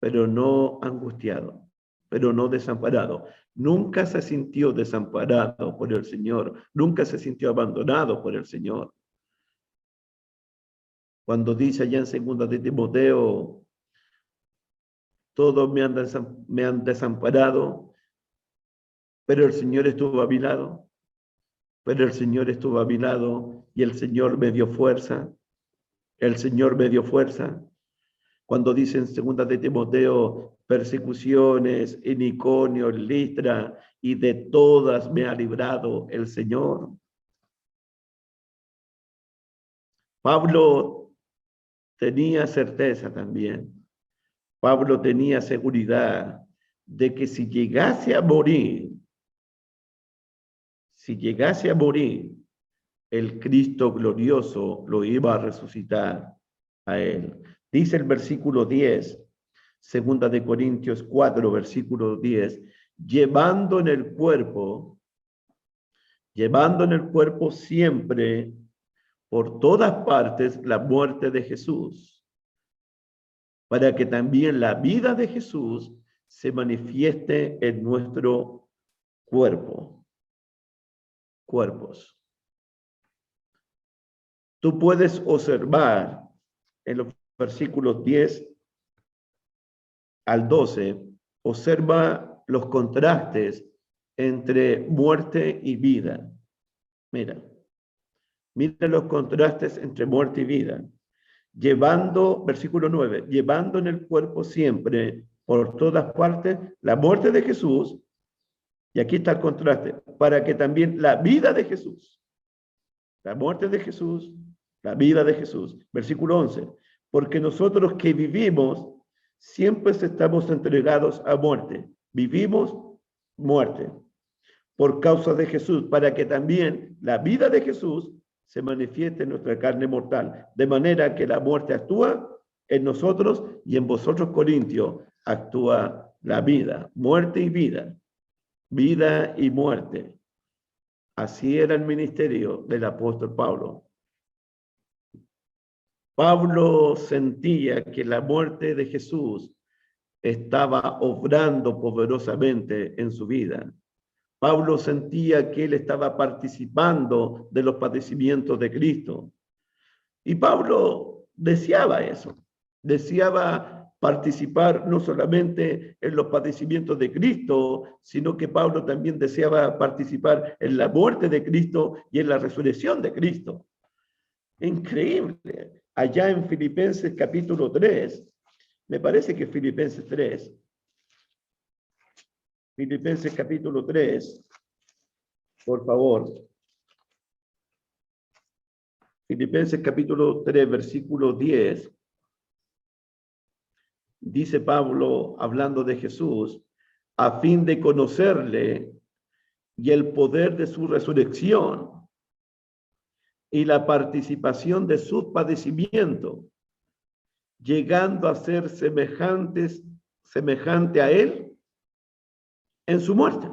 [SPEAKER 2] pero no angustiado, pero no desamparado. Nunca se sintió desamparado por el Señor, nunca se sintió abandonado por el Señor. Cuando dice allá en 2 de Timoteo, todos me han desamparado, pero el Señor estuvo a mi lado, pero el Señor estuvo a mi lado y el Señor me dio fuerza, el Señor me dio fuerza. Cuando dice en 2 de Timoteo, persecuciones en Iconio, en Listra, y de todas me ha librado el Señor. Pablo tenía certeza también. Pablo tenía seguridad de que si llegase a morir, el Cristo glorioso lo iba a resucitar a él. Dice el versículo 10, 2 de Corintios 4, versículo 10, llevando en el cuerpo siempre por todas partes la muerte de Jesús, para que también la vida de Jesús se manifieste en nuestro cuerpos. Tú puedes observar en los versículos 10 al 12, observa los contrastes entre muerte y vida. Mira los contrastes entre muerte y vida. Versículo 9, llevando en el cuerpo siempre, por todas partes, la muerte de Jesús, y aquí está el contraste, para que también la vida de Jesús, la muerte de Jesús, la vida de Jesús. Versículo 11, porque nosotros que vivimos, siempre estamos entregados a muerte. Vivimos muerte por causa de Jesús, para que también la vida de Jesús se manifieste en nuestra carne mortal, de manera que la muerte actúa en nosotros y en vosotros, Corintios, actúa la vida, muerte y vida y muerte. Así era el ministerio del apóstol Pablo. Pablo sentía que la muerte de Jesús estaba obrando poderosamente en su vida. Pablo sentía que él estaba participando de los padecimientos de Cristo. Y Pablo deseaba eso, deseaba participar no solamente en los padecimientos de Cristo, sino que Pablo también deseaba participar en la muerte de Cristo y en la resurrección de Cristo. Increíble. Allá en Filipenses capítulo 3, me parece que Filipenses 3, Filipenses capítulo 3, por favor. Filipenses capítulo 3, versículo 10. Dice Pablo, hablando de Jesús, a fin de conocerle y el poder de su resurrección y la participación de sus padecimientos, llegando a ser semejante a él en su muerte.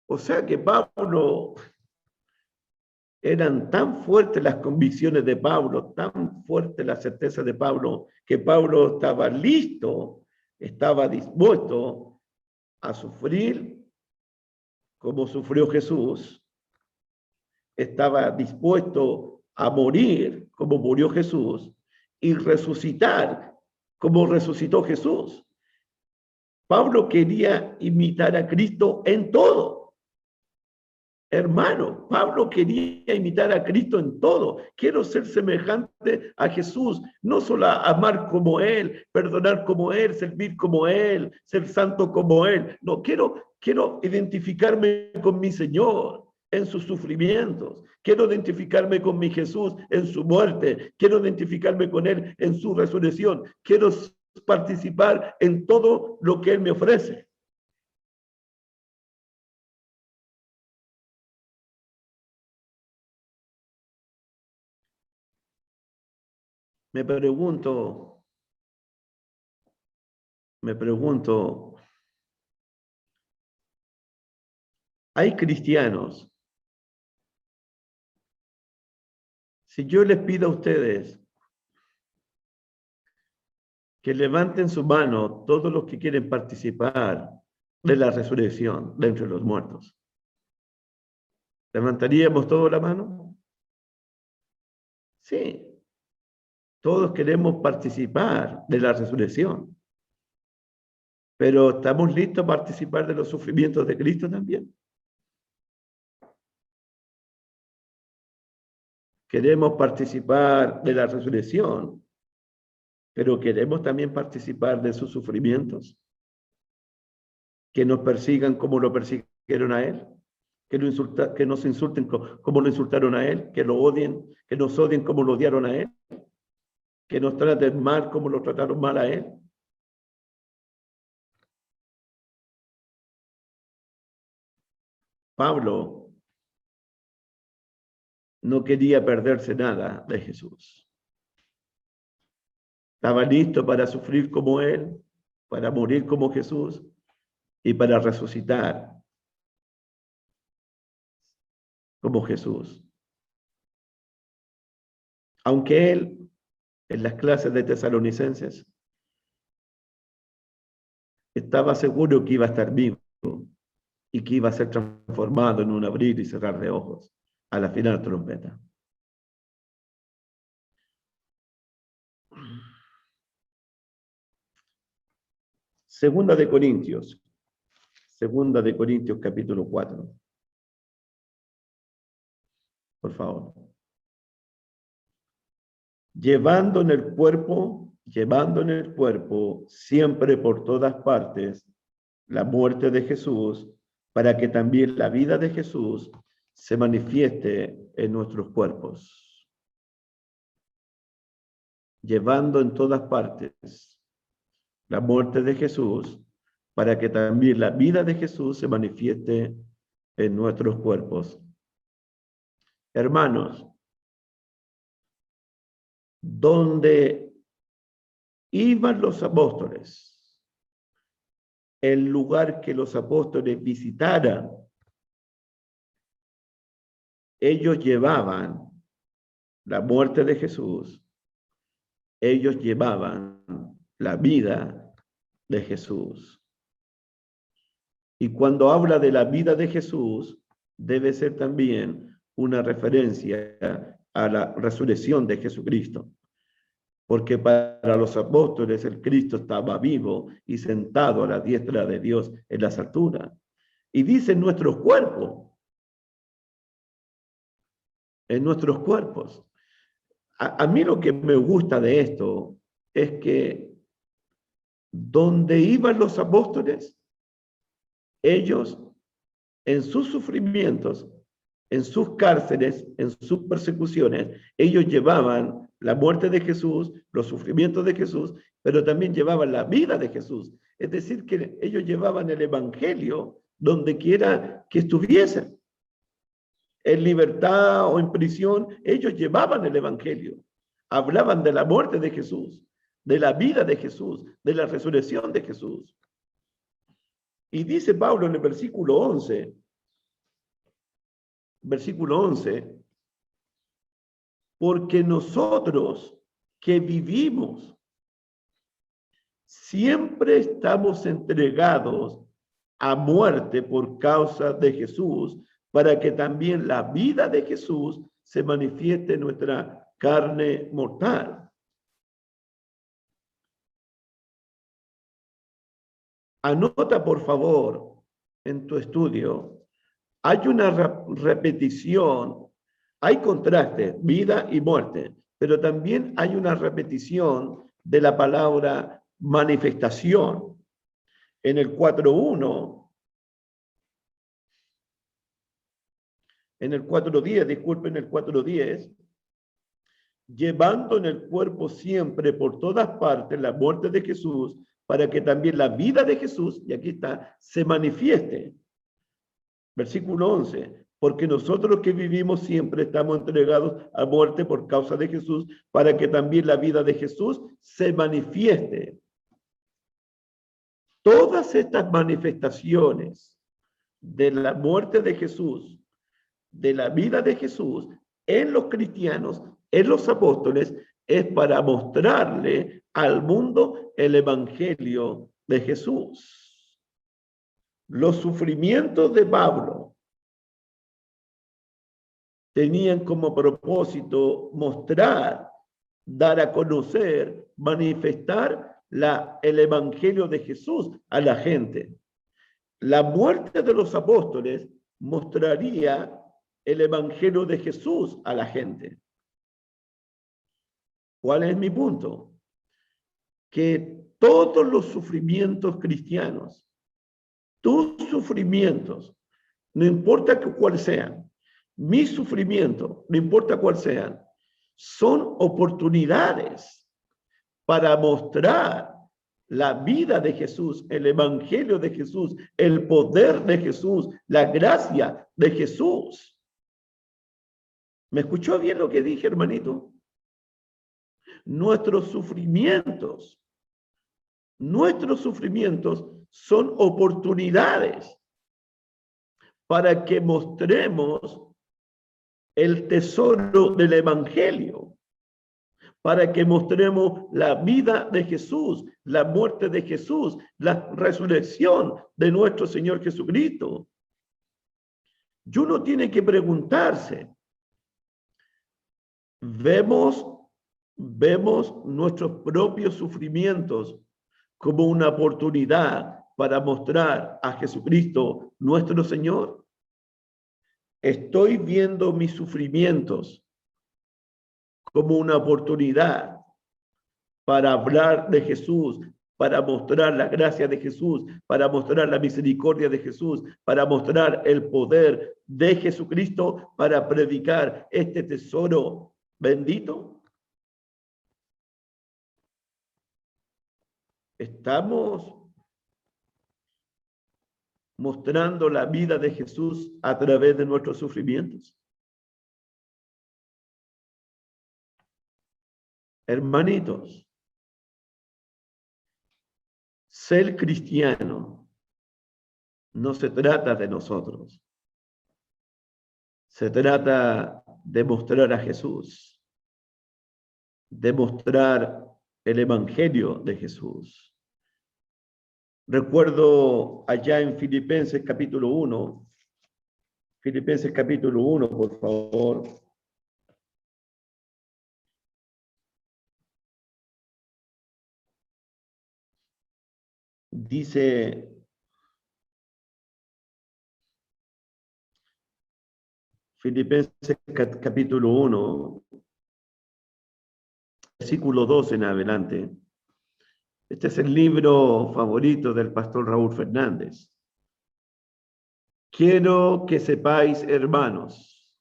[SPEAKER 2] O sea que Pablo, eran tan fuertes las convicciones de Pablo, tan fuerte la certeza de Pablo, que Pablo estaba listo, estaba dispuesto a sufrir como sufrió Jesús, estaba dispuesto a morir como murió Jesús y resucitar como resucitó Jesús. Pablo quería imitar a Cristo en todo. Hermano, Pablo quería imitar a Cristo en todo. Quiero ser semejante a Jesús, no solo amar como Él, perdonar como Él, servir como Él, ser santo como Él. No, quiero identificarme con mi Señor en sus sufrimientos. Quiero identificarme con mi Jesús en su muerte. Quiero identificarme con Él en su resurrección. Quiero participar en todo lo que Él me ofrece. Me pregunto, hay cristianos, si yo les pido a ustedes Que levanten su mano todos los que quieren participar de la resurrección de entre los muertos. ¿Levantaríamos todos la mano? Sí. Todos queremos participar de la resurrección. Pero ¿estamos listos para participar de los sufrimientos de Cristo también? Queremos participar de la resurrección, pero queremos también participar de sus sufrimientos. Que nos persigan como lo persiguieron a Él, que nos insulten como lo insultaron a Él, que lo odien, que nos odien como lo odiaron a Él, que nos traten mal como lo trataron mal a Él. Pablo no quería perderse nada de Jesús. Estaba listo para sufrir como Él, para morir como Jesús y para resucitar como Jesús. Aunque él, en las clases de Tesalonicenses, estaba seguro que iba a estar vivo y que iba a ser transformado en un abrir y cerrar de ojos a la final trompeta. Segunda de Corintios capítulo 4. Por favor. Llevando en el cuerpo, siempre por todas partes, la muerte de Jesús, para que también la vida de Jesús se manifieste en nuestros cuerpos. Llevando en todas partes la muerte de Jesús, para que también la vida de Jesús se manifieste en nuestros cuerpos. Hermanos, donde iban los apóstoles, el lugar que los apóstoles visitaran, ellos llevaban la muerte de Jesús, ellos llevaban la vida de Jesús. Y cuando habla de la vida de Jesús, debe ser también una referencia a la resurrección de Jesucristo. Porque para los apóstoles el Cristo estaba vivo y sentado a la diestra de Dios en las alturas. Y dice en nuestros cuerpos. En nuestros cuerpos. A mí lo que me gusta de esto es que donde iban los apóstoles, ellos en sus sufrimientos, en sus cárceles, en sus persecuciones, ellos llevaban la muerte de Jesús, los sufrimientos de Jesús, pero también llevaban la vida de Jesús. Es decir, que ellos llevaban el evangelio donde quiera que estuviesen. En libertad o en prisión, ellos llevaban el evangelio. Hablaban de la muerte de Jesús, de la vida de Jesús, de la resurrección de Jesús. Y dice Pablo en el versículo 11, porque nosotros que vivimos siempre estamos entregados a muerte por causa de Jesús, para que también la vida de Jesús se manifieste en nuestra carne mortal. Anota, por favor, en tu estudio, hay una repetición, hay contraste, vida y muerte, pero también hay una repetición de la palabra manifestación. En el 4.1, en el 4.10, disculpen, el 4.10, llevando en el cuerpo siempre por todas partes la muerte de Jesús, para que también la vida de Jesús, y aquí está, se manifieste. Versículo 11, porque nosotros que vivimos siempre estamos entregados a muerte por causa de Jesús, para que también la vida de Jesús se manifieste. Todas estas manifestaciones de la muerte de Jesús, de la vida de Jesús, en los cristianos, en los apóstoles, es para mostrarle al mundo el evangelio de Jesús. Los sufrimientos de Pablo tenían como propósito mostrar, dar a conocer, manifestar el evangelio de Jesús a la gente. La muerte de los apóstoles mostraría el evangelio de Jesús a la gente. ¿Cuál es mi punto? Que todos los sufrimientos cristianos, tus sufrimientos, no importa cuáles sean, mis sufrimientos, no importa cuáles sean, son oportunidades para mostrar la vida de Jesús, el evangelio de Jesús, el poder de Jesús, la gracia de Jesús. ¿Me escuchó bien lo que dije, hermanito? Nuestros sufrimientos son oportunidades para que mostremos el tesoro del evangelio, para que mostremos la vida de Jesús, la muerte de Jesús, la resurrección de nuestro Señor Jesucristo. Y uno tiene que preguntarse, ¿vemos nuestros propios sufrimientos como una oportunidad para mostrar a Jesucristo, nuestro Señor? Estoy viendo mis sufrimientos como una oportunidad para hablar de Jesús, para mostrar la gracia de Jesús, para mostrar la misericordia de Jesús, para mostrar el poder de Jesucristo, para predicar este tesoro bendito. Estamos mostrando la vida de Jesús a través de nuestros sufrimientos. Hermanitos, ser cristiano no se trata de nosotros. Se trata de mostrar a Jesús, de mostrar el evangelio de Jesús. Recuerdo allá en Filipenses capítulo 1, por favor. Dice Filipenses capítulo 1, versículo 2 en adelante. Este es el libro favorito del pastor Raúl Fernández. Quiero que sepáis, hermanos,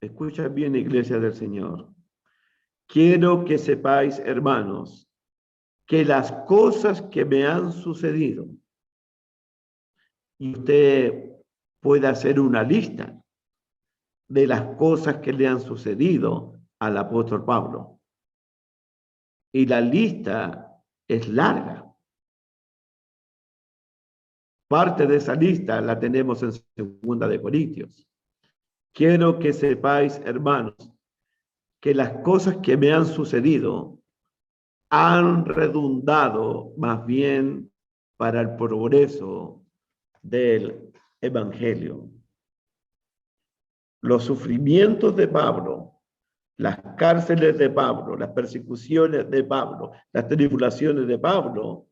[SPEAKER 2] escucha bien, iglesia del Señor. Quiero que sepáis, hermanos, que las cosas que me han sucedido, y usted puede hacer una lista de las cosas que le han sucedido al apóstol Pablo. Y la lista es larga. Parte de esa lista la tenemos en 2 Corintios. Quiero que sepáis, hermanos, que las cosas que me han sucedido han redundado más bien para el progreso del evangelio. Los sufrimientos de Pablo, las cárceles de Pablo, las persecuciones de Pablo, las tribulaciones de Pablo,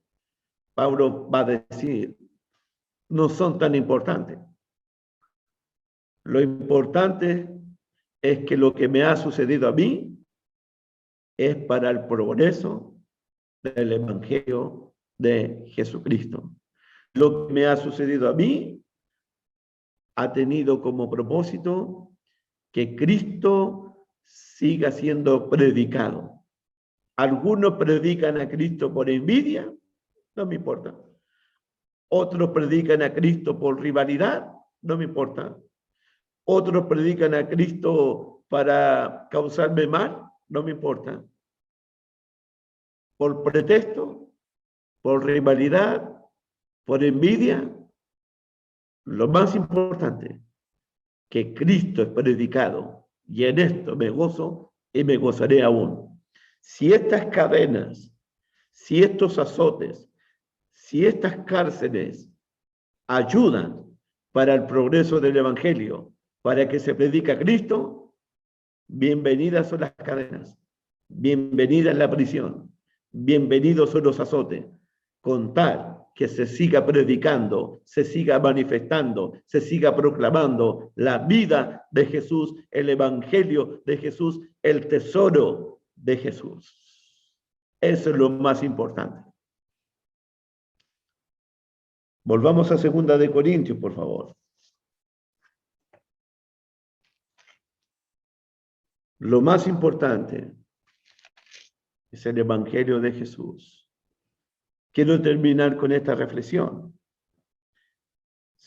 [SPEAKER 2] Pablo va a decir, no son tan importantes. Lo importante es que lo que me ha sucedido a mí es para el progreso del evangelio de Jesucristo. Lo que me ha sucedido a mí ha tenido como propósito que Cristo siga siendo predicado. Algunos predican a Cristo por envidia, no me importa. Otros predican a Cristo por rivalidad, no me importa. Otros predican a Cristo para causarme mal, no me importa. Por pretexto, por rivalidad, por envidia, lo más importante, que Cristo es predicado, y en esto me gozo, y me gozaré aún. Si estas cadenas, si estos azotes, si estas cárceles ayudan para el progreso del Evangelio, para que se predique a Cristo, bienvenidas son las cadenas, bienvenida es la prisión, bienvenidos son los azotes, con tal que se siga predicando, se siga manifestando, se siga proclamando la vida de Jesús, el Evangelio de Jesús, el tesoro de Jesús. Eso es lo más importante. Volvamos a 2 de Corintios, por favor. Lo más importante es el Evangelio de Jesús. Quiero terminar con esta reflexión.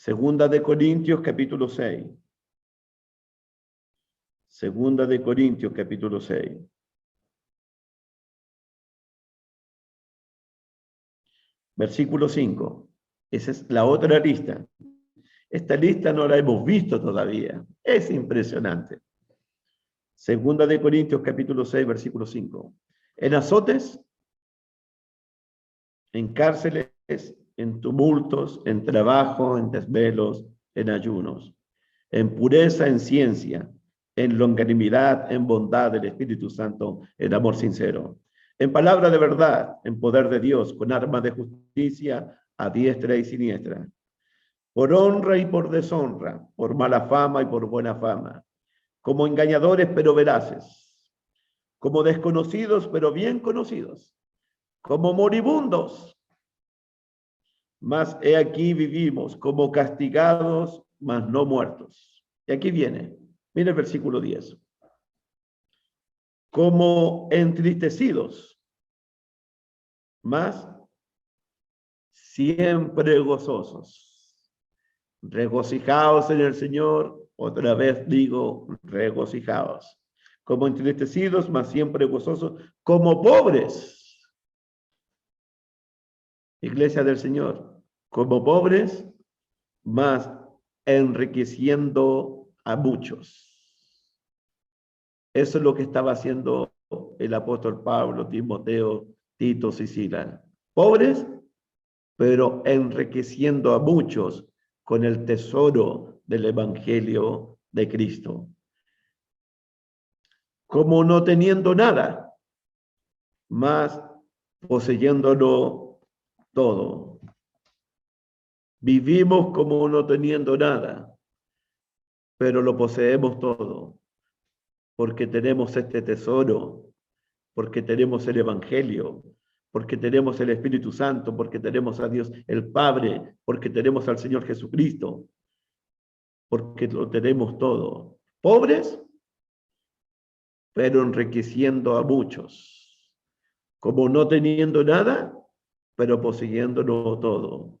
[SPEAKER 2] 2 de Corintios, capítulo 6. 2 de Corintios, capítulo 6. Versículo 5. Esa es la otra lista. Esta lista no la hemos visto todavía. Es impresionante. 2 de Corintios, capítulo 6, versículo 5. En azotes, en cárceles, en tumultos, en trabajo, en desvelos, en ayunos, en pureza, en ciencia, en longanimidad, en bondad del Espíritu Santo, en amor sincero, en palabra de verdad, en poder de Dios, con armas de justicia a diestra y siniestra, por honra y por deshonra, por mala fama y por buena fama, como engañadores pero veraces, como desconocidos pero bien conocidos, como moribundos, mas he aquí vivimos, como castigados, mas no muertos. Y aquí viene, mira el versículo 10. Como entristecidos, mas siempre gozosos. Regocijaos en el Señor, otra vez digo, regocijaos. Como entristecidos, mas siempre gozosos, como pobres. Iglesia del Señor, como pobres, mas enriqueciendo a muchos. Eso es lo que estaba haciendo el apóstol Pablo, Timoteo, Tito y Silas. Pobres, pero enriqueciendo a muchos con el tesoro del Evangelio de Cristo. Como no teniendo nada, mas poseyéndolo todo. Vivimos como no teniendo nada, pero lo poseemos todo, porque tenemos este tesoro, porque tenemos el Evangelio, porque tenemos el Espíritu Santo, porque tenemos a Dios el Padre, porque tenemos al Señor Jesucristo, porque lo tenemos todo. Pobres, pero enriqueciendo a muchos, como no teniendo nada, pero poseyéndolo todo.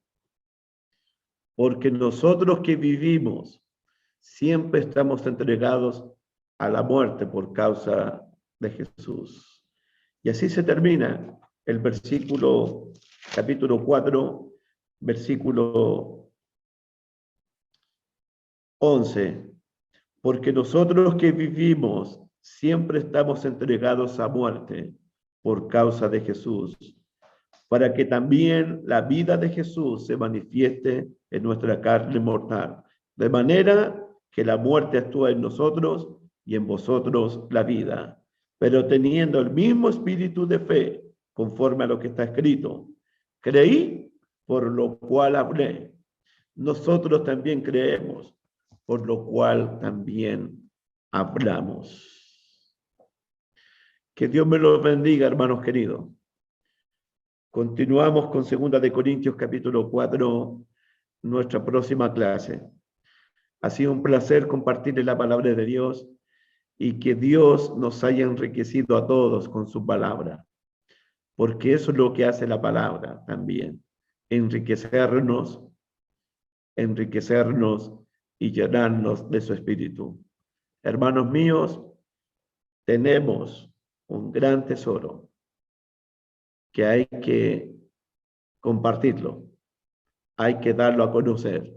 [SPEAKER 2] Porque nosotros que vivimos siempre estamos entregados a la muerte por causa de Jesús. Y así se termina el versículo, capítulo 4, versículo 11. Porque nosotros que vivimos siempre estamos entregados a muerte por causa de Jesús, para que también la vida de Jesús se manifieste en nuestra carne mortal, de manera que la muerte actúa en nosotros y en vosotros la vida, pero teniendo el mismo espíritu de fe, conforme a lo que está escrito. Creí, por lo cual hablé. Nosotros también creemos, por lo cual también hablamos. Que Dios me los bendiga, hermanos queridos. Continuamos con 2 de Corintios capítulo 4, nuestra próxima clase. Ha sido un placer compartirles la palabra de Dios y que Dios nos haya enriquecido a todos con su palabra, porque eso es lo que hace la palabra también, enriquecernos y llenarnos de su espíritu. Hermanos míos, tenemos un gran tesoro que hay que compartirlo, hay que darlo a conocer,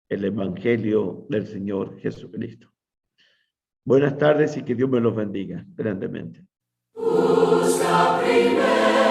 [SPEAKER 2] el Evangelio del Señor Jesucristo. Buenas tardes y que Dios me los bendiga grandemente.
[SPEAKER 1] Busca primero